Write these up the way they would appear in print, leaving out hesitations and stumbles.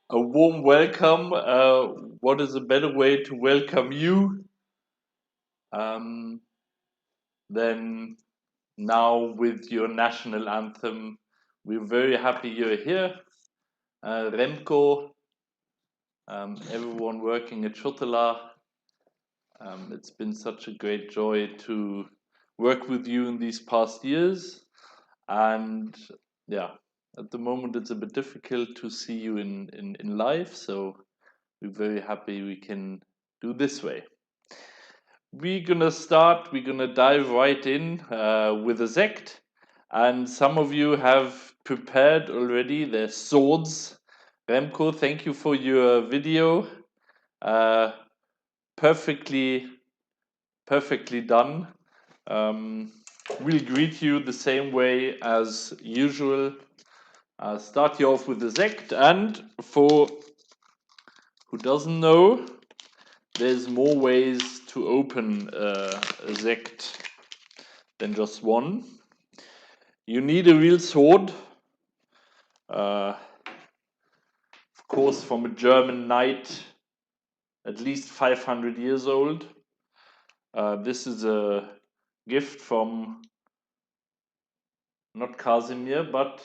A warm welcome. What is a better way to welcome you than now with your national anthem? We're very happy you're here. Remco, everyone working at Schuttelaar. It's been such a great joy to work with you in these past years. And yeah, at the moment it's a bit difficult to see you in live, so we're very happy we can do this way. We're gonna dive right in with a sect, and some of you have prepared already their swords. Remco, thank you for your video. Perfectly done. We'll greet you the same way as usual. Start you off with the sect, and for who doesn't know, there's more ways to open a sect than just one. You need a real sword, of course, from a German knight, at least 500 years old. This is a gift from not Casimir, but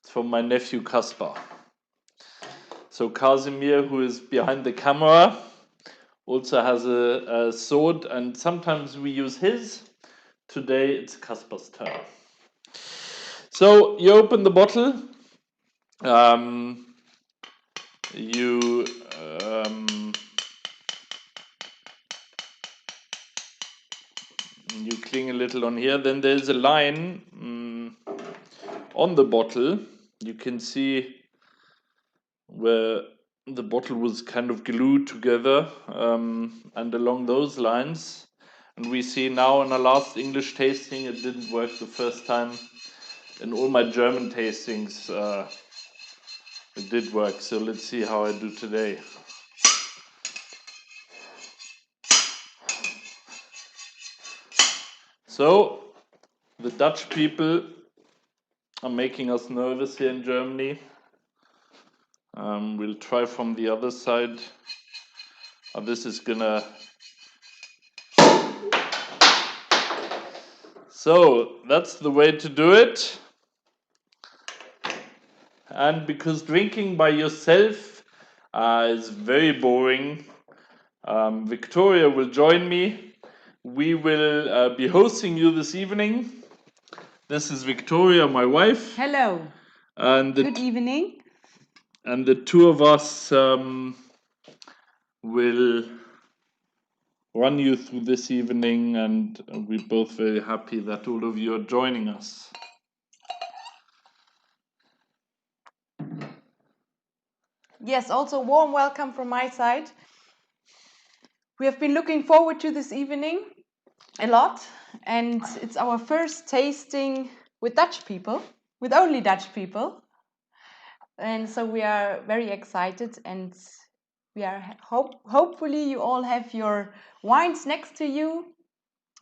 it's from my nephew Kaspar. So Casimir, who is behind the camera, also has a sword, and sometimes we use his. Today it's Kaspar's turn. So you open the bottle. You cling a little on here. Then there's a line on the bottle. You can see where the bottle was kind of glued together, and along those lines. And we see now in our last English tasting, it didn't work the first time. In all my German tastings, it did work. So let's see how I do today. So the Dutch people are making us nervous here in Germany. We'll try from the other side. This is gonna. So that's the way to do it. And because drinking by yourself is very boring, Victoria will join me. We will be hosting you this evening. This is Victoria, my wife. Hello. And Good evening. And the two of us will run you through this evening, and we're both very happy that all of you are joining us. Yes, also warm welcome from my side. We have been looking forward to this evening a lot, and it's our first tasting with Dutch people, with only Dutch people. And so we are very excited, and Hopefully you all have your wines next to you,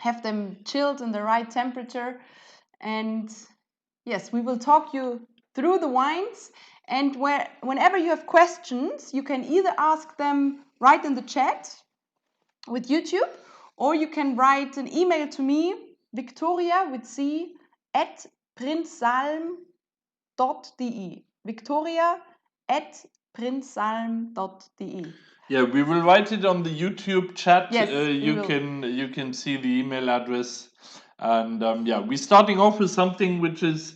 have them chilled in the right temperature, and yes, we will talk you through the wines. And whenever you have questions, you can either ask them right in the chat with YouTube, or you can write an email to me, Victoria with C at prinzsalm.de. Victoria at prinzsalm.de. Yeah, we will write it on the YouTube chat. Yes, you can see the email address, and yeah, we're starting off with something which is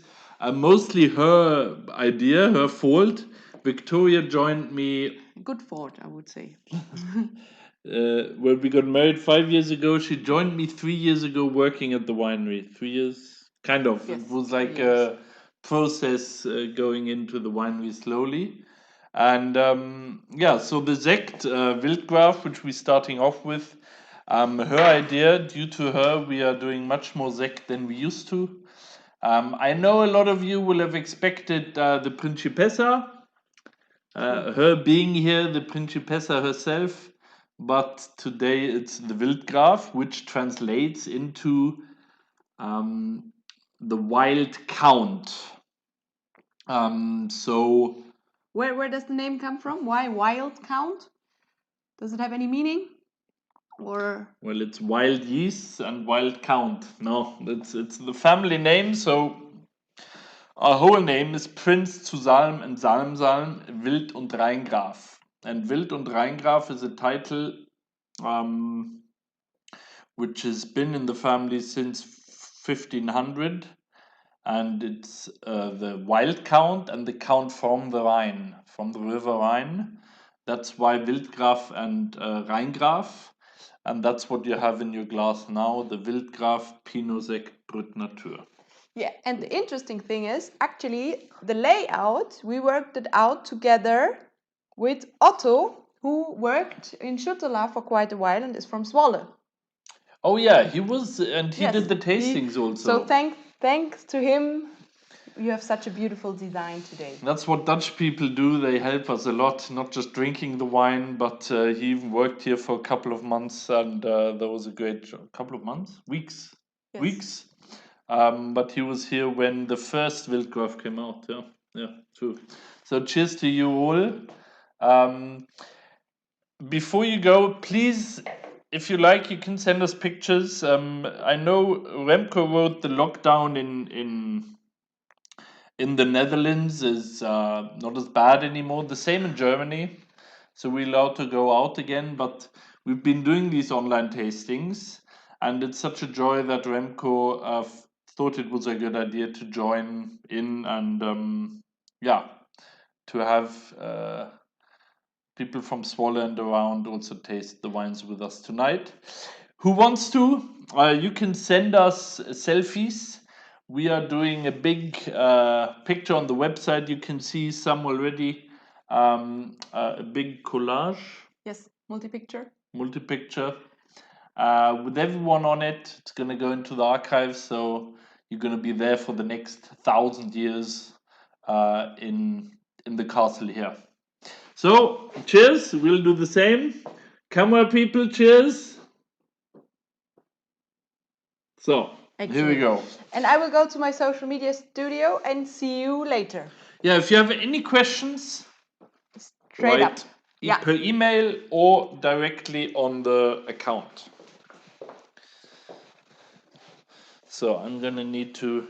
mostly her idea, her fault. Victoria joined me. Good fault, I would say. When we got married 5 years ago, she joined me 3 years ago working at the winery. 3 years, kind of. Yes, It was like 3 years. a process going into the winery slowly. And yeah, so the Sekt Wildgraf, which we're starting off with, her idea, due to her, we are doing much more Sekt than we used to. I know a lot of you will have expected the Principessa, her being here, the Principessa herself, but today it's the Wildgraf, which translates into the Wild Count. So Where does the name come from? Why Wild Count? Does it have any meaning? Or well, it's wild yeast and wild count. No, it's the family name. So our whole name is Prinz zu Salm and Salm, Wild und Rheingraf. And Wild und Rheingraf is a title which has been in the family since 1500, and it's the wild count and the count from the Rhine, from the river Rhine. That's why Wildgraf and Rheingraf, and that's what you have in your glass now, the Wildgraf Pinot Sekt Brut Natur. yeah, and the interesting thing is actually the layout. We worked it out together with Otto, who worked in Schuttelaar for quite a while and is from Zwolle. Oh yeah, he was, and he Yes, did the tastings also. So thanks to him, you have such a beautiful design today. That's what Dutch people do. They help us a lot, not just drinking the wine, but he even worked here for a couple of months, and there was a great couple of months, weeks, Yes. weeks. But he was here when the first Wildgraf came out. Yeah, true. So cheers to you all. Before you go, please, if you like, you can send us pictures. I know Remco wrote the lockdown in the Netherlands is not as bad anymore. The same in Germany. So we're allowed to go out again, but we've been doing these online tastings, and it's such a joy that Remco thought it was a good idea to join in and yeah, to have people from Zwolle and around also taste the wines with us tonight. Who wants to? You can send us selfies. We are doing a big picture on the website. You can see some already. A big collage. Yes, multi-picture. Multi-picture. With everyone on it. It's going to go into the archives. So you're going to be there for the next 1,000 years in the castle here. So, cheers. We'll do the same. Camera people, cheers. So, Here we go. And I will go to my social media studio and see you later. Yeah, if you have any questions, Straight up. Per email or directly on the account. So I'm gonna need to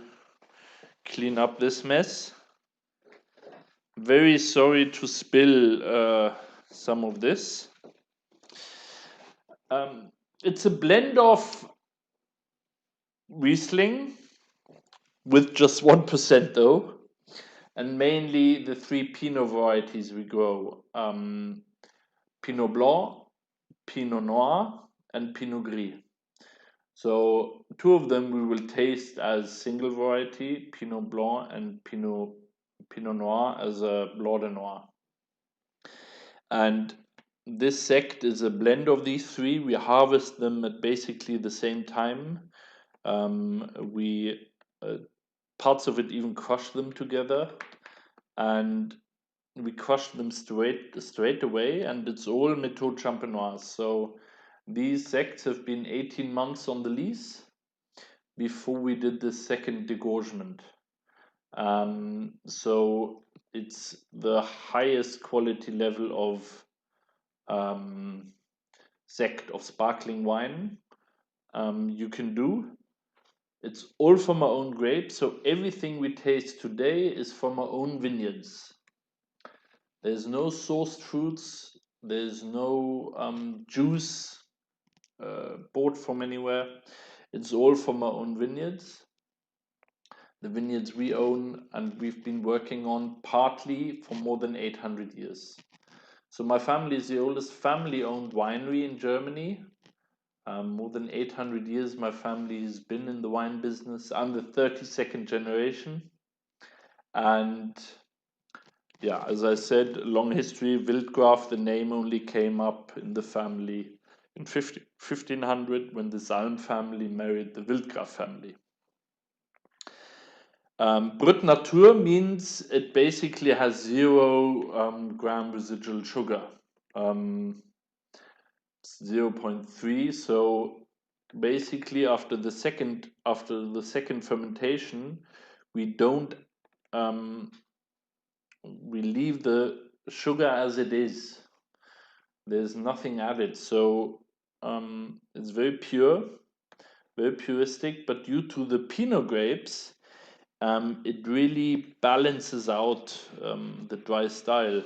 clean up this mess. Very sorry to spill some of this. It's a blend of Riesling with just 1% though, and mainly the 3 Pinot varieties we grow. Pinot Blanc, Pinot Noir, and Pinot Gris. So 2 of them we will taste as single variety, Pinot Blanc and Pinot Noir as a Blanc de Noir. And this sect is a blend of these 3. We harvest them at basically the same time. We parts of it even crush them together, and we crush them straight away, and it's all méthode champenoise. So these sects have been 18 months on the lease before we did the second degorgement. So it's the highest quality level of sect, of sparkling wine you can do. It's all from our own grapes, so everything we taste today is from our own vineyards. There's no sourced fruits, there's no juice bought from anywhere. It's all from our own vineyards. The vineyards we own and we've been working on partly for more than 800 years. So my family is the oldest family-owned winery in Germany. More than 800 years my family has been in the wine business. I'm the 32nd generation. And yeah, as I said, long history. Wildgraf, the name only came up in the family in 1500 when the Salm family married the Wildgraf family. Brut Natur means it basically has 0 gram residual sugar. 0.3. So basically after the second fermentation, we don't we leave the sugar as it is. There's nothing added. So it's very pure, very puristic, but due to the Pinot grapes, it really balances out the dry style.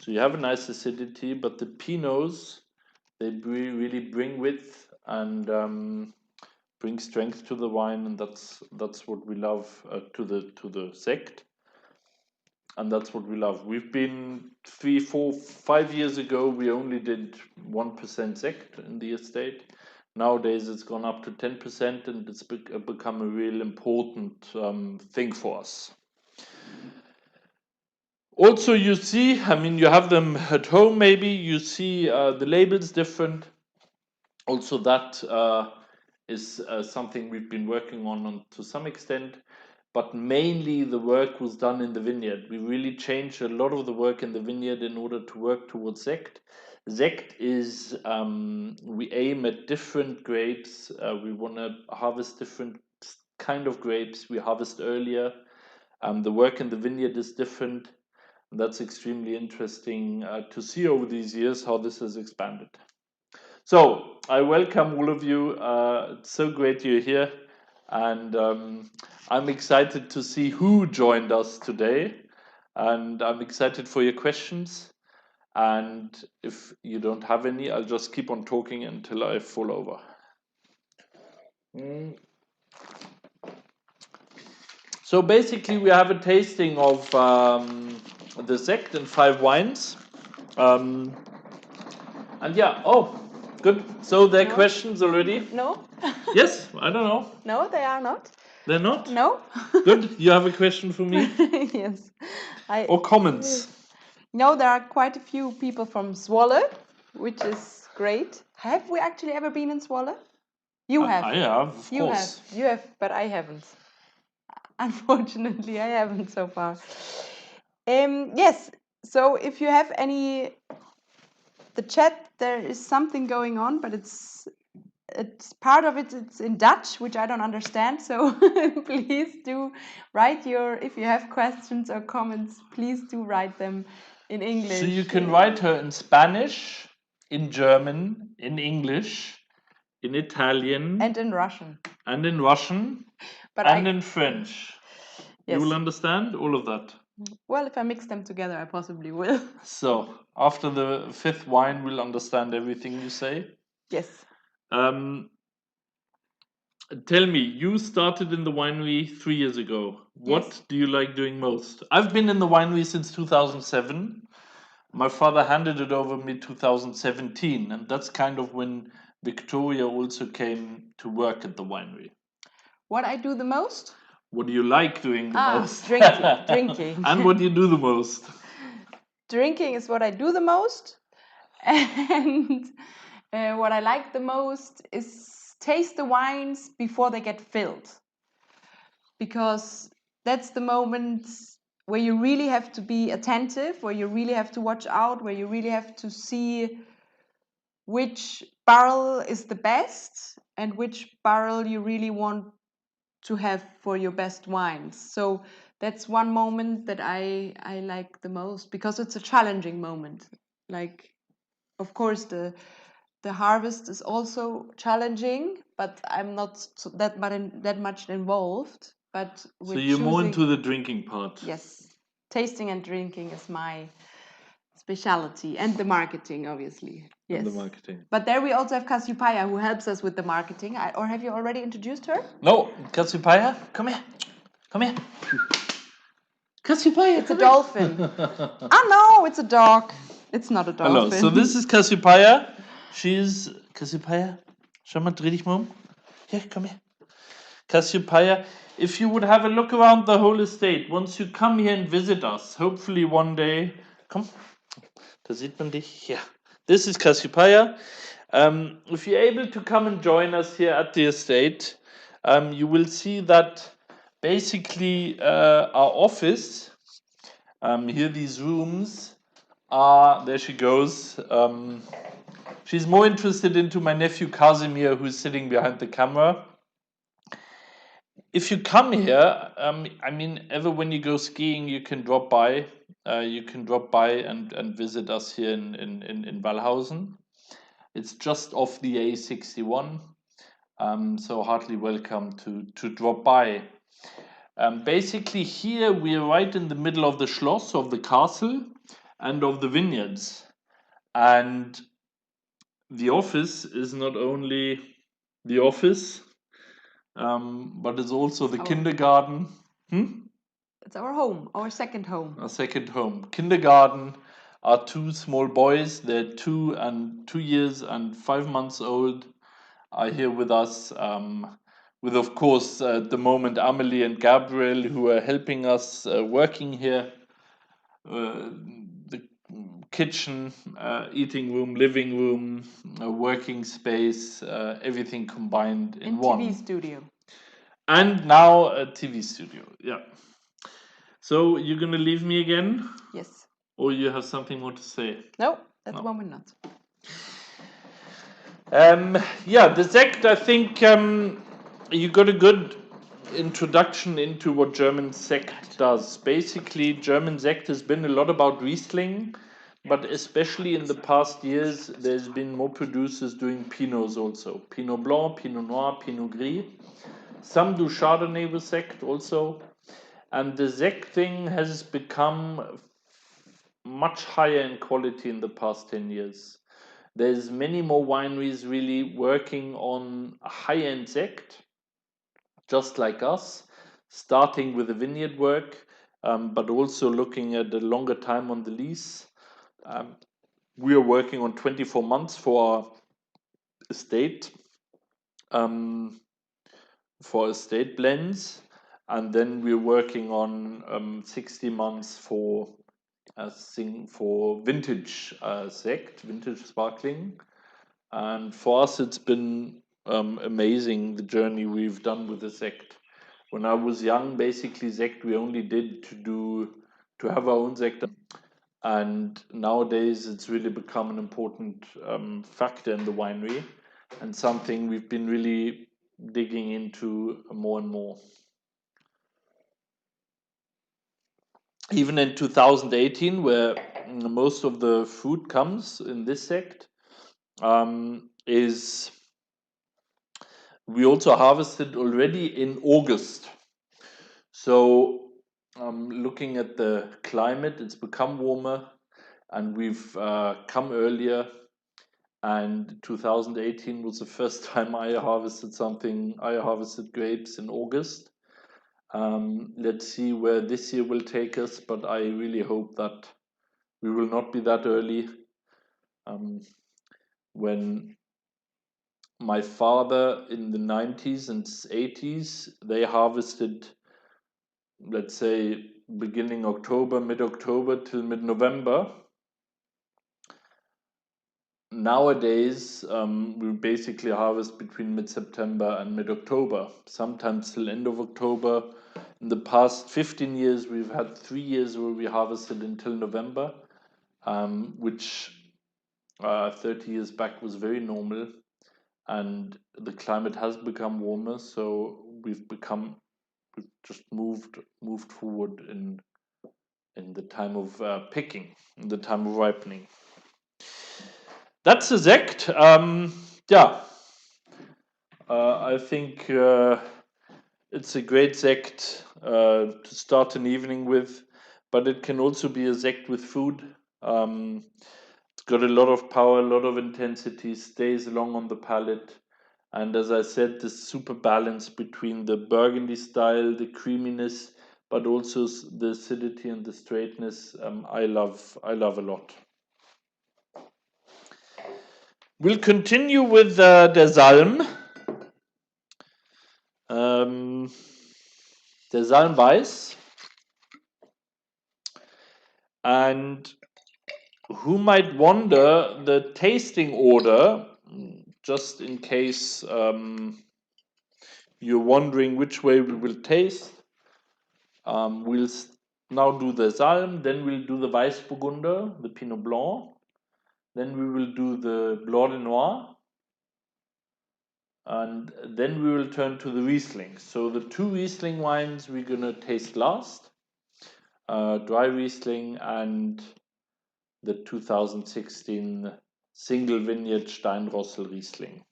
So you have a nice acidity, but the Pinots, they really bring width and bring strength to the wine, and that's what we love to the sect, and that's what we love. We've been 3, 4, 5 years ago. We only did 1% sect in the estate. Nowadays it's gone up to 10%, and it's become a real important thing for us. Also, you see, I mean, you have them at home, maybe you see the labels different. Also, that is something we've been working on to some extent, but mainly the work was done in the vineyard. We really changed a lot of the work in the vineyard in order to work towards sect. Sect is, we aim at different grapes. We want to harvest different kind of grapes. We harvest earlier. The work in the vineyard is different. That's extremely interesting to see over these years how this has expanded. So I welcome all of you. It's so great you're here, and I'm excited to see who joined us today, and I'm excited for your questions. And if you don't have any, I'll just keep on talking until I fall over. So basically we have a tasting of the sect and 5 wines. And yeah, oh, good. So there are questions already? No. Yes, I don't know. No, they are not. They're not? No. Good. You have a question for me? Yes. Or comments? No, there are quite a few people from Zwolle, which is great. Have we actually ever been in Zwolle? You have. I have, of course. You have, but I haven't. Unfortunately, I haven't so far. Yes, so if you have any, the chat, there is something going on, but it's part of it's in Dutch, which I don't understand. So please do write if you have questions or comments, please do write them in English. So you can write her in Spanish, in German, in English, in Italian, and in Russian, and in Russian, but in French. Yes. You will understand all of that. Well, if I mix them together, I possibly will. So after the 5th wine, we'll understand everything you say. Yes. Tell me, you started in the winery 3 years ago. What do you like doing most? I've been in the winery since 2007. My father handed it over me 2017, and that's kind of when Victoria also came to work at the winery. What I do the most? What do you like doing the most? Drinking. And what do you do the most? Drinking is what I do the most. And what I like the most is taste the wines before they get filled. Because that's the moment where you really have to be attentive, where you really have to watch out, where you really have to see which barrel is the best and which barrel you really want to have for your best wines. So that's one moment that I like the most, because it's a challenging moment. Like, of course, the harvest is also challenging, but I'm not that much involved. But So you're more into the drinking part. Yes, tasting and drinking is my specialty, and the marketing, obviously. Yes. And the marketing. But there we also have Cassiopeia, who helps us with the marketing. Or have you already introduced her? No, Cassiopeia, come here. Come here. Cassiopeia. It's a dolphin. No, it's a dog. It's not a dolphin. Hello, so this is Cassiopeia. She's Cassiopeia. Schau mal, dreh dich mal um. Here, come here. Cassiopeia, if you would have a look around the whole estate, once you come here and visit us, hopefully one day, komm, da sieht man dich, yeah. This is Cassiopeia. If you're able to come and join us here at the estate, you will see that basically our office, here these rooms are, there she goes. She's more interested into my nephew Casimir, who's sitting behind the camera. If you come here, I mean, ever when you go skiing, you can drop by. You can drop by and visit us here in Wallhausen. It's just off the A61, so heartily welcome to drop by. Basically, here we are right in the middle of the Schloss, of the castle, and of the vineyards. And the office is not only the office, but it's also the kindergarten. It's our home, our second home. Our second home. Kindergarten. Our two small boys, they're 2 years and 5 months old, are here with us. With, of course, at the moment, Amelie and Gabriel, who are helping us working here. The kitchen, eating room, living room, working space, everything combined in one. TV studio. And now a TV studio, yeah. So you're going to leave me again? Yes. Or you have something more to say? No, at the moment not. Yeah, the Sekt, I think you got a good introduction into what German Sekt does. Basically, German Sekt has been a lot about Riesling, but especially in the past years, there's been more producers doing Pinots also. Pinot Blanc, Pinot Noir, Pinot Gris. Some do Chardonnay with Sekt also. And the Sekt thing has become much higher in quality in the past 10 years. There's many more wineries really working on a high-end Sekt, just like us, starting with the vineyard work, but also looking at a longer time on the lease. We are working on 24 months for our estate, blends, and then we're working on 60 months for vintage Sekt, vintage sparkling. And for us, it's been amazing, the journey we've done with the Sekt. When I was young, basically Sekt we only did to have our own Sekt. And nowadays, it's really become an important factor in the winery, and something we've been really digging into more and more. Even in 2018, where most of the fruit comes in this Sekt, is we also harvested already in August. So looking at the climate, it's become warmer, and we've come earlier. And 2018 was the first time I harvested grapes in August. Let's see where this year will take us, but I really hope that we will not be that early. When my father in the 90s and 80s, they harvested, let's say, beginning October, mid-October till mid-November. Nowadays, we basically harvest between mid-September and mid-October, sometimes till end of October. In the past 15 years, we've had 3 years where we harvested until November, which 30 years back was very normal. And the climate has become warmer, so we've just moved forward in the time of picking, in the time of ripening. That's a Sekt. I think it's a great Sekt to start an evening with, but it can also be a Sekt with food. It's got a lot of power, a lot of intensity, stays long on the palate. And as I said, this super balance between the Burgundy style, the creaminess, but also the acidity and the straightness, I love a lot. We'll continue with der Salm. Der Salm Weiß. And who might wonder the tasting order, just in case you're wondering which way we will taste. We'll now do the Salm, then we'll do the Weißburgunder, the Pinot Blanc, then we will do the Blanc de Noir, and then we will turn to the Riesling. So the 2 Riesling wines we're going to taste last, dry Riesling and the 2016 single vineyard Steinrossel Riesling.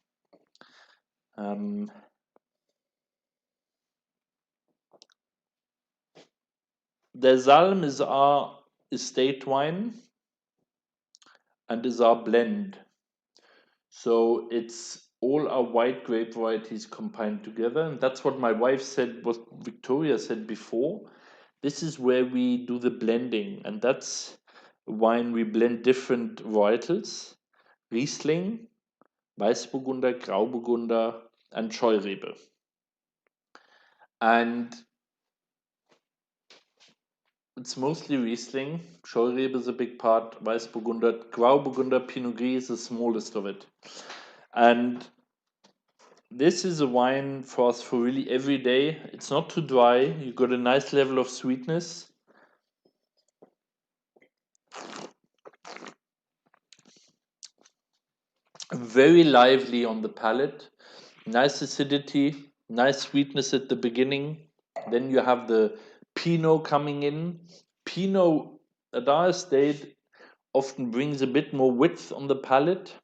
Der Salm is our estate wine and is our blend. So it's all our white grape varieties combined together. And that's what my wife said, what Victoria said before. This is where we do the blending. And that's wine we blend different varietals. Riesling, Weißburgunder, Grauburgunder, and Scheurebe. And it's mostly Riesling. Scheurebe is a big part. Weißburgunder, Grauburgunder, Pinot Gris is the smallest of it. And this is a wine for us for really every day. It's not too dry. You got a nice level of sweetness. Very lively on the palate. Nice acidity, nice sweetness at the beginning. Then you have the Pinot coming in. Pinot at our estate often brings a bit more width on the palate.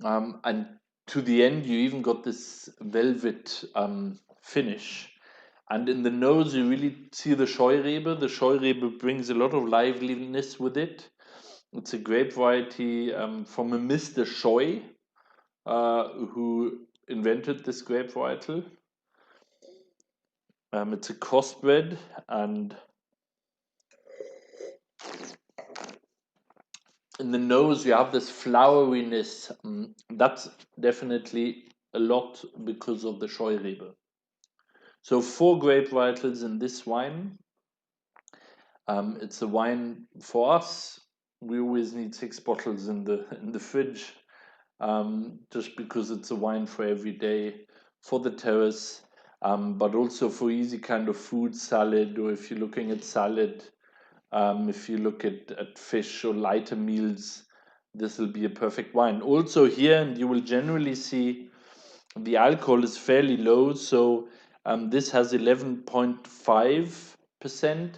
And to the end, you even got this velvet finish. And in the nose, you really see the Scheurebe. The Scheurebe brings a lot of liveliness with it. It's a grape variety from a Mr. Scheu, who invented this grape varietal. It's a crossbred, and in the nose you have this floweriness. That's definitely a lot because of the Scheurebe. So 4 grape varietals in this wine. It's a wine for us. We always need 6 bottles in the fridge, just because it's a wine for every day, for the terrace, but also for easy kind of food, salad, or if you're looking at salad, if you look at fish or lighter meals, this will be a perfect wine. Also here, and you will generally see the alcohol is fairly low, so this has 11.5%.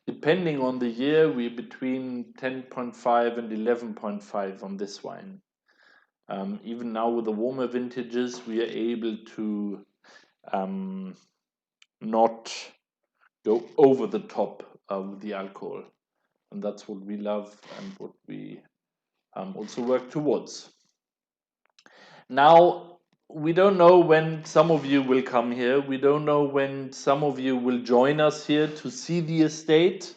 Depending on the year, we're between 10.5 and 11.5 on this wine. Even now with the warmer vintages, we are able to not go over the top with the alcohol. And that's what we love and what we also work towards. Now, we don't know when some of you will come here. We don't know when some of you will join us here to see the estate.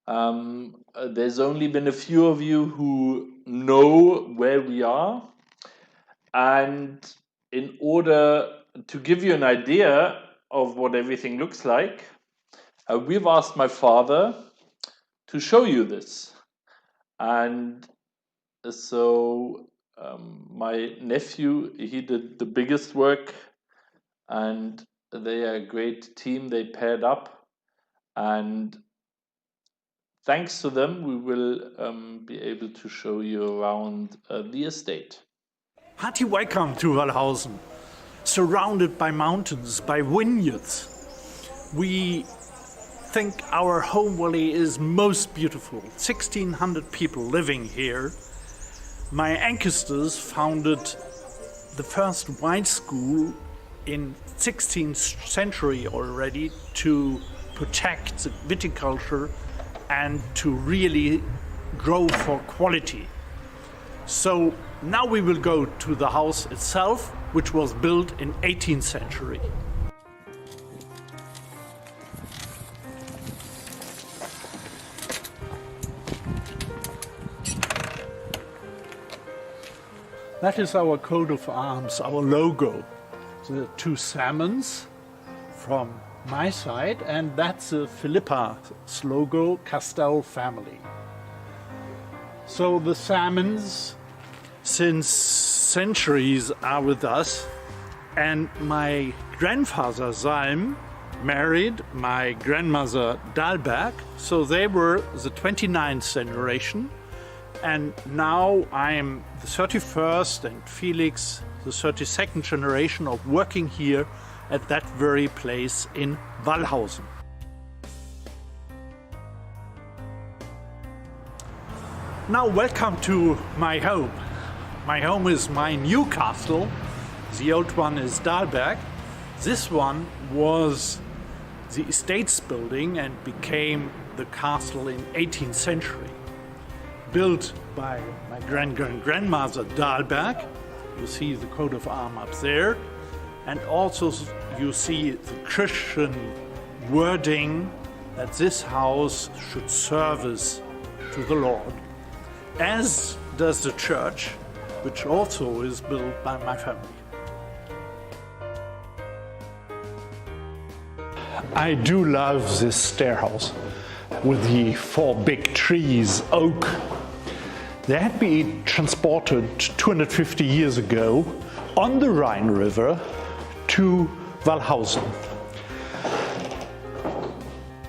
There's only been a few of you who know where we are. And in order to give you an idea of what everything looks like, we've asked my father to show you this. And so my nephew, he did the biggest work, and They are a great team. They paired up, and thanks to them, we will be able to show you around the estate. Hearty welcome to Wallhausen, surrounded by mountains, by vineyards. We think our home valley is most beautiful. 1,600 people living here. My ancestors founded the first wine school in 16th century already to protect the viticulture and to really grow for quality. So now we will go to the house itself, which was built in 18th century. That is our coat of arms, our logo. The two salmons from my side, and that's the Philippa's logo, Castell family. So the salmons since centuries are with us, and my grandfather Salm married my grandmother Dahlberg, so they were the 29th generation, and now I am the 31st and Felix the 32nd generation of working here at that very place in Wallhausen. Now welcome to my home. My home is my new castle. The old one is Dahlberg. This one was the estates building and became the castle in 18th century. Built by my grandmother Dahlberg. You see the coat of arms up there. And also you see the Christian wording that this house should service to the Lord, as does the church, which also is built by my family. I do love this stair house with the 4 big trees, oak. They had been transported 250 years ago on the Rhine River to Wallhausen.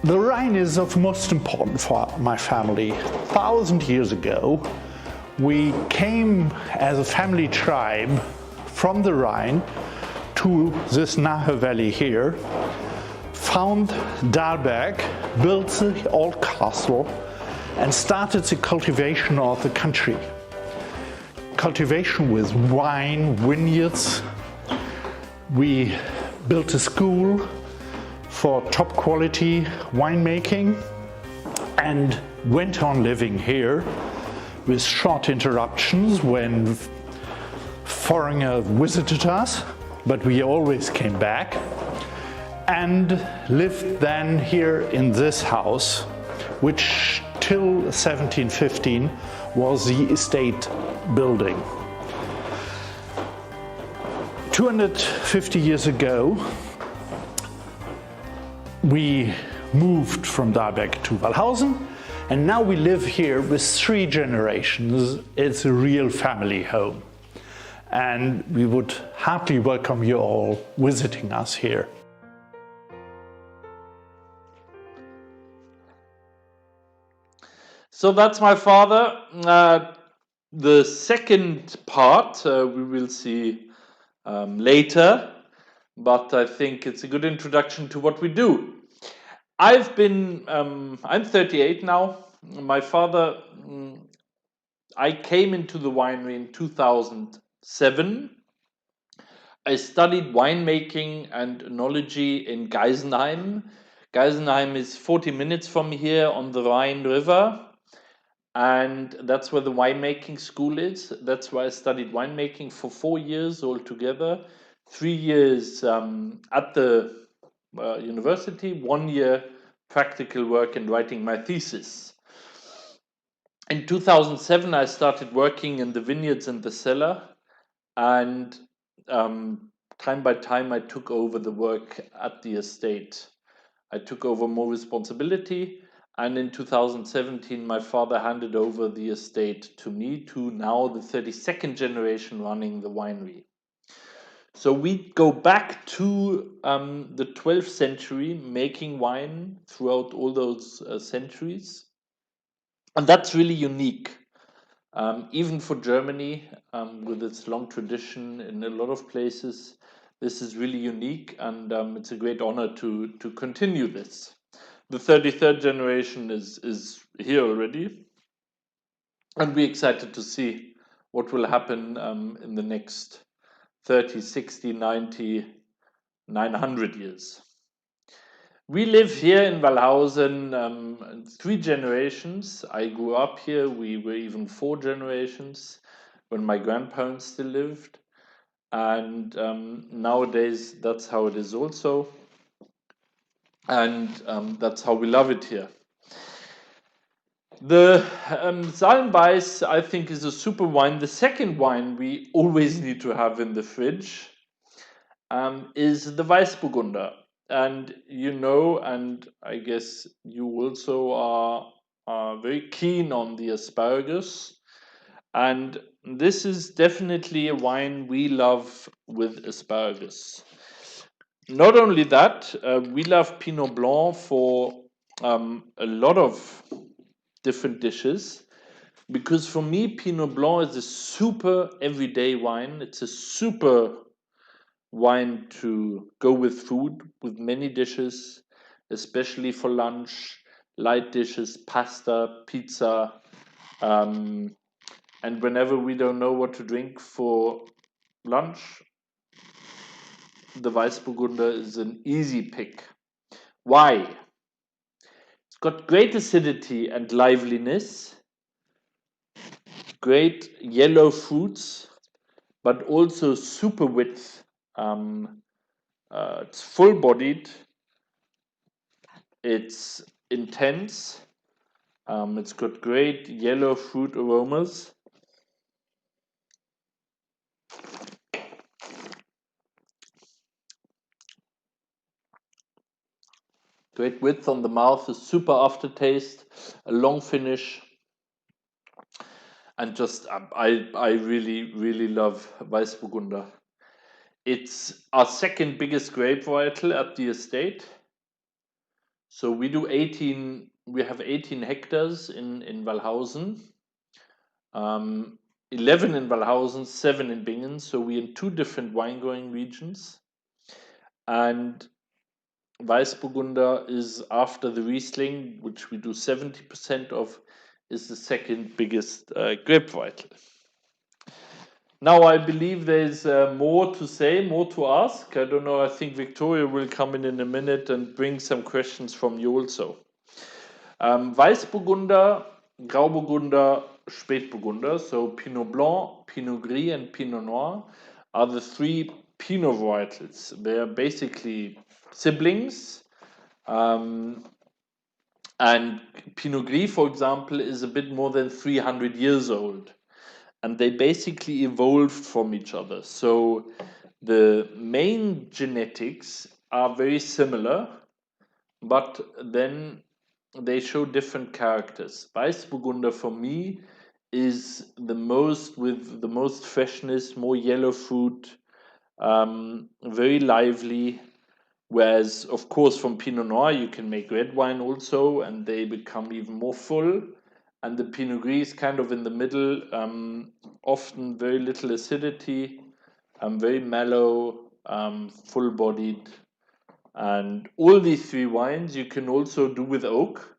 The Rhine is of most importance for my family. 1,000 years ago, we came as a family tribe from the Rhine to this Nahe Valley here, found Dahlberg, built the old castle, and started the cultivation of the country. Cultivation with wine, vineyards. We built a school for top quality winemaking and went on living here with short interruptions when foreigners visited us, but we always came back and lived then here in this house, which till 1715 was the estate building. 250 years ago, we moved from Dahlberg to Wallhausen, and now we live here with 3 generations. It's a real family home. And we would heartily welcome you all visiting us here. So that's my father. The second part we will see later, but I think it's a good introduction to what we do. I'm 38 now. My father, I came into the winery in 2007. I studied winemaking and enology in Geisenheim. Geisenheim is 40 minutes from here on the Rhine River. And that's where the winemaking school is. That's why I studied winemaking for 4 years altogether. 3 years at the university, 1 year practical work and writing my thesis. In 2007, I started working in the vineyards and the cellar. And time by time, I took over the work at the estate. I took over more responsibility. And in 2017, my father handed over the estate to me, to now the 32nd generation running the winery. So we go back to the 12th century, making wine throughout all those centuries. And that's really unique. Even for Germany, with its long tradition in a lot of places, this is really unique, and it's a great honor to continue this. The 33rd generation is here already, and we're excited to see what will happen in the next 30, 60, 90, 900 years. We live here in Wallhausen 3 generations. I grew up here. We were even 4 generations when my grandparents still lived. And nowadays, that's how it is also. And that's how we love it here. The Salmweiss, I think, is a super wine. The second wine we always need to have in the fridge is the Weißburgunder. And you know, and I guess you also are very keen on the asparagus. And this is definitely a wine we love with asparagus. Not only that, we love Pinot Blanc for a lot of different dishes. Because for me, Pinot Blanc is a super everyday wine. It's a super wine to go with food, with many dishes, especially for lunch, light dishes, pasta, pizza. And whenever we don't know what to drink for lunch, the Weißburgunder is an easy pick. Why? It's got great acidity and liveliness, great yellow fruits, but also super width. It's full-bodied. It's intense. It's got great yellow fruit aromas. Great width on the mouth, a super aftertaste, a long finish. And just, I really love Weißburgunder. It's our second biggest grape varietal at the estate. So we have 18 hectares in Wallhausen, 11 in Wallhausen, 7 in Bingen. So we're in 2 different wine growing regions. And Weißburgunder is, after the Riesling, which we do 70% of, is the second biggest grape varietal. Now I believe there's more to say, more to ask. I don't know, I think Victoria will come in a minute and bring some questions from you also. Weißburgunder, Grauburgunder, Spätburgunder, so Pinot Blanc, Pinot Gris and Pinot Noir are the 3 Pinot varietals. They're basically siblings. And Pinot Gris, for example, is a bit more than 300 years old. And they basically evolved from each other. So the main genetics are very similar, but then they show different characters. Weißburgunder for me is with the most freshness, more yellow fruit, very lively. Whereas, of course, from Pinot Noir, you can make red wine also, and they become even more full. And the Pinot Gris is kind of in the middle, often very little acidity, very mellow, full-bodied. And all these 3 wines you can also do with oak.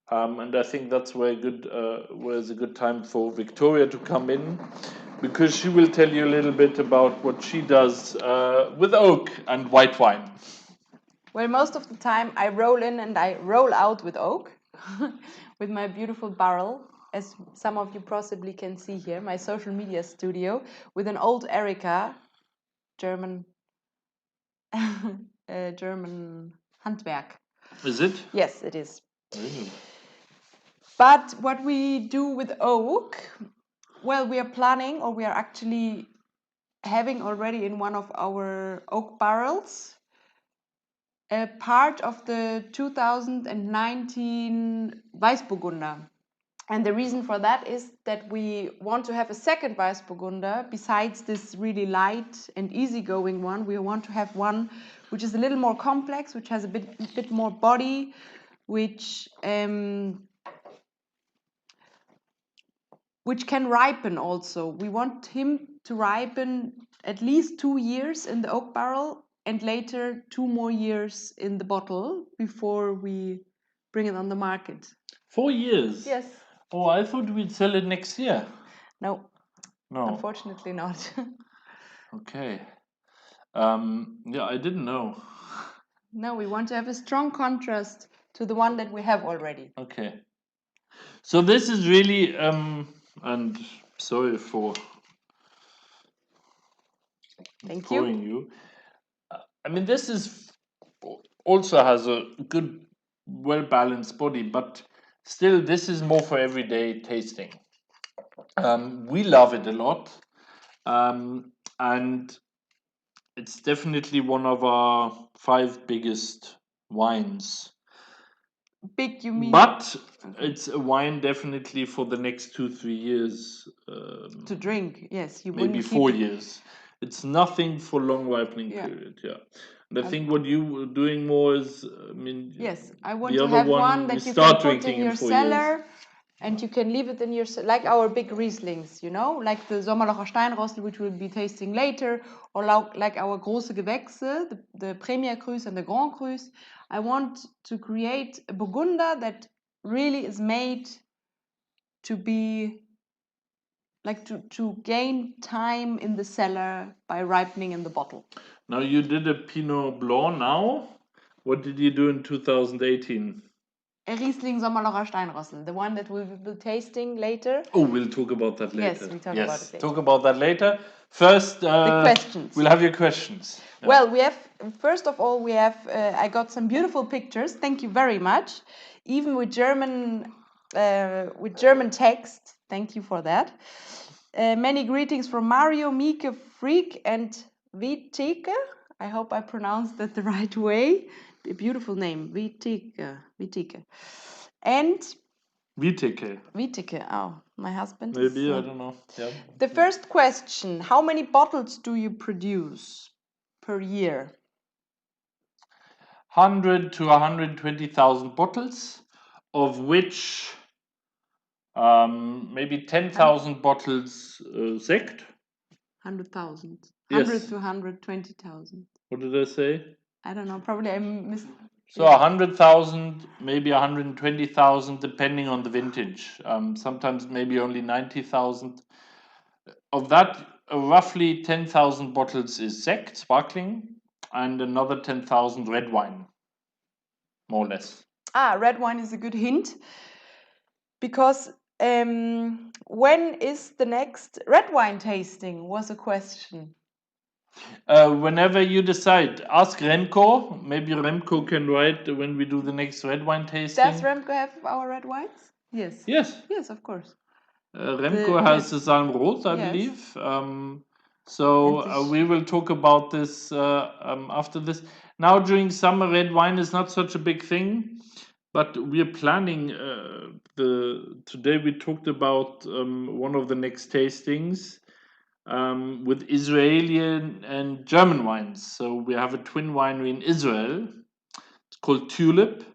And I think that's where a good time for Victoria to come in, because she will tell you a little bit about what she does with oak and white wine. Well, most of the time I roll in and I roll out with oak, with my beautiful barrel, as some of you possibly can see here, my social media studio, with an old Erica, German Handwerk. Is it? Yes, it is. Mm. But what we do with oak, well, we are planning, or we are actually having already in one of our oak barrels, a part of the 2019 Weißburgunder. And the reason for that is that we want to have a second Weißburgunder besides this really light and easygoing one. We want to have one which is a little more complex, which has a bit more body, which can ripen also. We want him to ripen at least 2 years in the oak barrel and later 2 more years in the bottle before we bring it on the market. 4 years? Yes. Oh, I thought we'd sell it next year. No, No. unfortunately not. Okay. Yeah, I didn't know. No, we want to have a strong contrast to the one that we have already. Okay. So this is really, and sorry for Thank boring you. I mean, this is also has a good, well-balanced body, but still, this is more for everyday tasting. We love it a lot, and it's definitely one of our 5 biggest wines. Big, you mean? But it's a wine definitely for the next 2-3 years. To drink, yes. You Maybe wouldn't 4 keep it. years. It's nothing for long ripening Yeah. period. Yeah, and I think what you were doing more is, I mean, Yes, I want the to other have one one we that you start can put drinking in your 4 years. cellar and you can leave it in your like our big Rieslings, you know, like the Sommerlocher Steinrossel, which we'll be tasting later, or like our große Gewächse, the Premier Crus and the Grand Crus. I want to create a Burgunder that really is made to be like to gain time in the cellar by ripening in the bottle. Now you did a Pinot Blanc now. What did you do in 2018? A Riesling Sommerlocher Steinrossel, the one that we will be tasting later. Oh, we'll talk about that later. Yes, we talk about it later. Talk about that later. First, the questions. We'll have your questions. Yeah. Well, we have, first of all, I got some beautiful pictures. Thank you very much. Even with German text. Thank you for that. Many greetings from Mario, Mieke, Freak, and Viteke. I hope I pronounced that the right way. A beautiful name, Viteke. And Viteke. Oh, my husband. Maybe, I don't know. Yeah. The first question, how many bottles do you produce per year? 100 to 120,000 bottles, of which maybe 10,000 bottles Sekt. 100,000. Yes. 100 to 120,000. What did I say? I don't know. Probably I missed. So 100,000, maybe 120,000, depending on the vintage. Sometimes maybe only 90,000. Of that, roughly 10,000 bottles is Sekt, sparkling, and another 10,000 red wine, more or less. Red wine is a good hint, because when is the next red wine tasting was a question. Whenever you decide, ask Remco. Maybe Remco can write when we do the next red wine tasting. Does Remco have our red wines? Yes. Yes. Yes, of course. Remco has the Salm Rot, I believe. So we will talk about this after this. Now, during summer, red wine is not such a big thing, but we are planning. Today we talked about one of the next tastings. With Israeli and German wines. So we have a twin winery in Israel. It's called Tulip.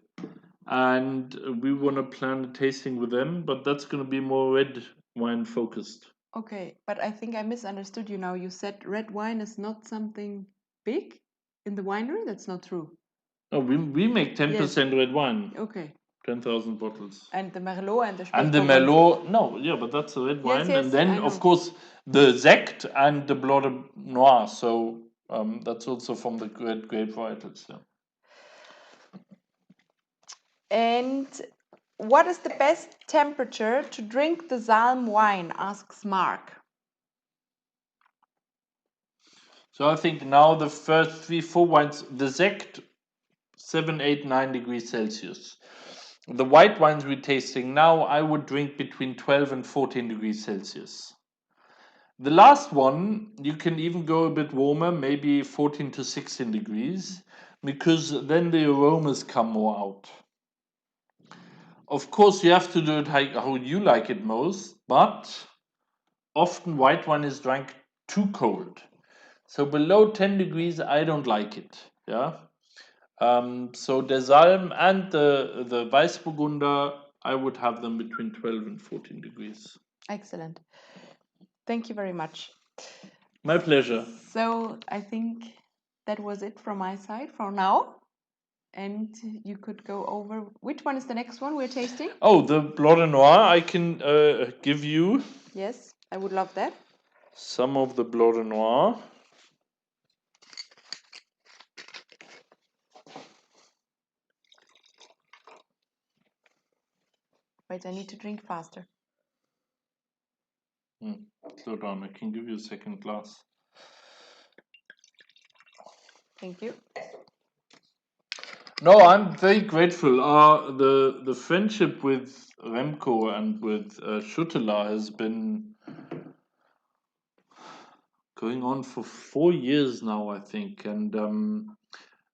And we want to plan a tasting with them, but that's going to be more red wine focused. Okay, but I think I misunderstood you now. You said red wine is not something big in the winery? That's not true. No, we make 10% red wine. Okay. 10,000 bottles. And the Merlot and the Spätburgunder. And the Merlot, no, yeah, but that's a red wine. Yes, and then, of course, the Sekt and the Blanc de Noir. So that's also from the great grape varietals. Yeah. And what is the best temperature to drink the Salm wine? Asks Mark. So I think now the first 3-4 wines, the Sekt, 7, 8, 9 degrees Celsius. The white wines we're tasting now, I would drink between 12 and 14 degrees Celsius. The last one, you can even go a bit warmer, maybe 14 to 16 degrees, because then the aromas come more out. Of course, you have to do it how you like it most, but often white wine is drank too cold. So below 10 degrees, I don't like it. Yeah. So der Salm and the Weißburgunder, I would have them between 12 and 14 degrees. Excellent. Thank you very much. My pleasure. So I think that was it from my side for now. And you could go over. Which one is the next one we're tasting? Oh, the Blanc de Noir. I can give you Yes, I would love that. some of the Blanc de Noir. Wait, I need to drink faster. Slow down. I can give you a second glass. Thank you. No, I'm very grateful. The friendship with Remco and with Schuttelaar has been going on for 4 years now, I think. And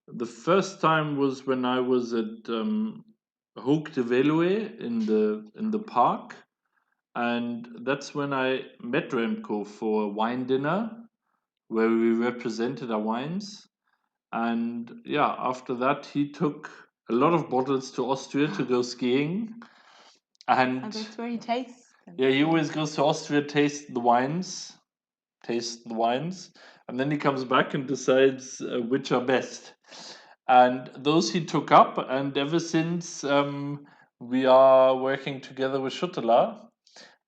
the first time was when I was at Hoek de Veluwe in the park, and that's when I met Remco for a wine dinner where we represented our wines. And yeah, after that, he took a lot of bottles to Austria to go skiing. And And that's where he tastes them. yeah, he always goes to Austria, taste the wines, and then he comes back and decides which are best. And those he took up, and ever since we are working together with Schuttelaar,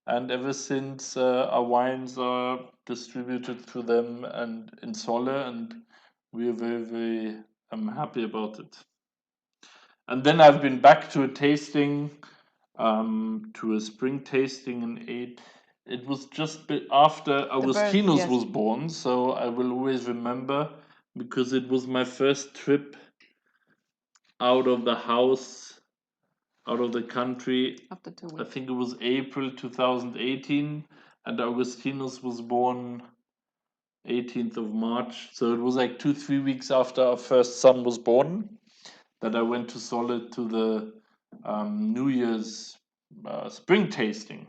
and ever since our wines are distributed through them and in Solle, and we are very, very happy about it. And then I've been back to a tasting, to a spring tasting in 8. It was just after Augustinus yes. was born, so I will always remember because it was my first trip out of the house, out of the country. After 2 I weeks. think it was April 2018, and Augustinus was born 18th of March. So it was like 2-3 weeks after our first son was born that I went to Solle to the New Year's spring tasting.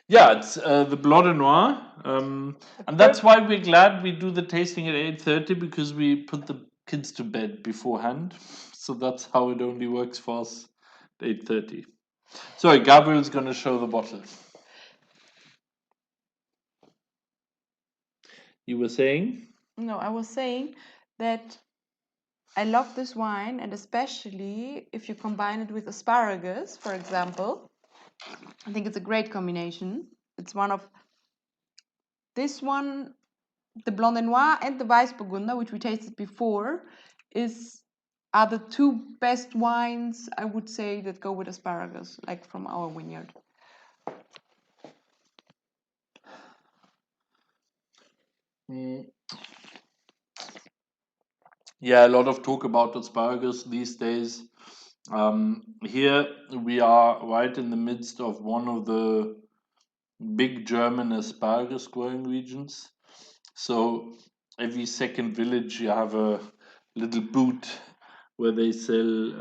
Yeah, it's the Blanc de Noir, and that's why we're glad we do the tasting at 8:30, because we put the kids to bed beforehand. So that's how it only works for us at 8:30. Sorry, Gabriel's going to show the bottle. You were saying? No, I was saying that I love this wine, and especially if you combine it with asparagus, for example. I think it's a great combination. It's one of this one, the Blanc de Noir and the Weißburgunder, which we tasted before, are the 2 best wines, I would say, that go with asparagus, like from our vineyard. Yeah, a lot of talk about asparagus these days. Here we are right in the midst of one of the big German asparagus growing regions. So every second village you have a little booth where they sell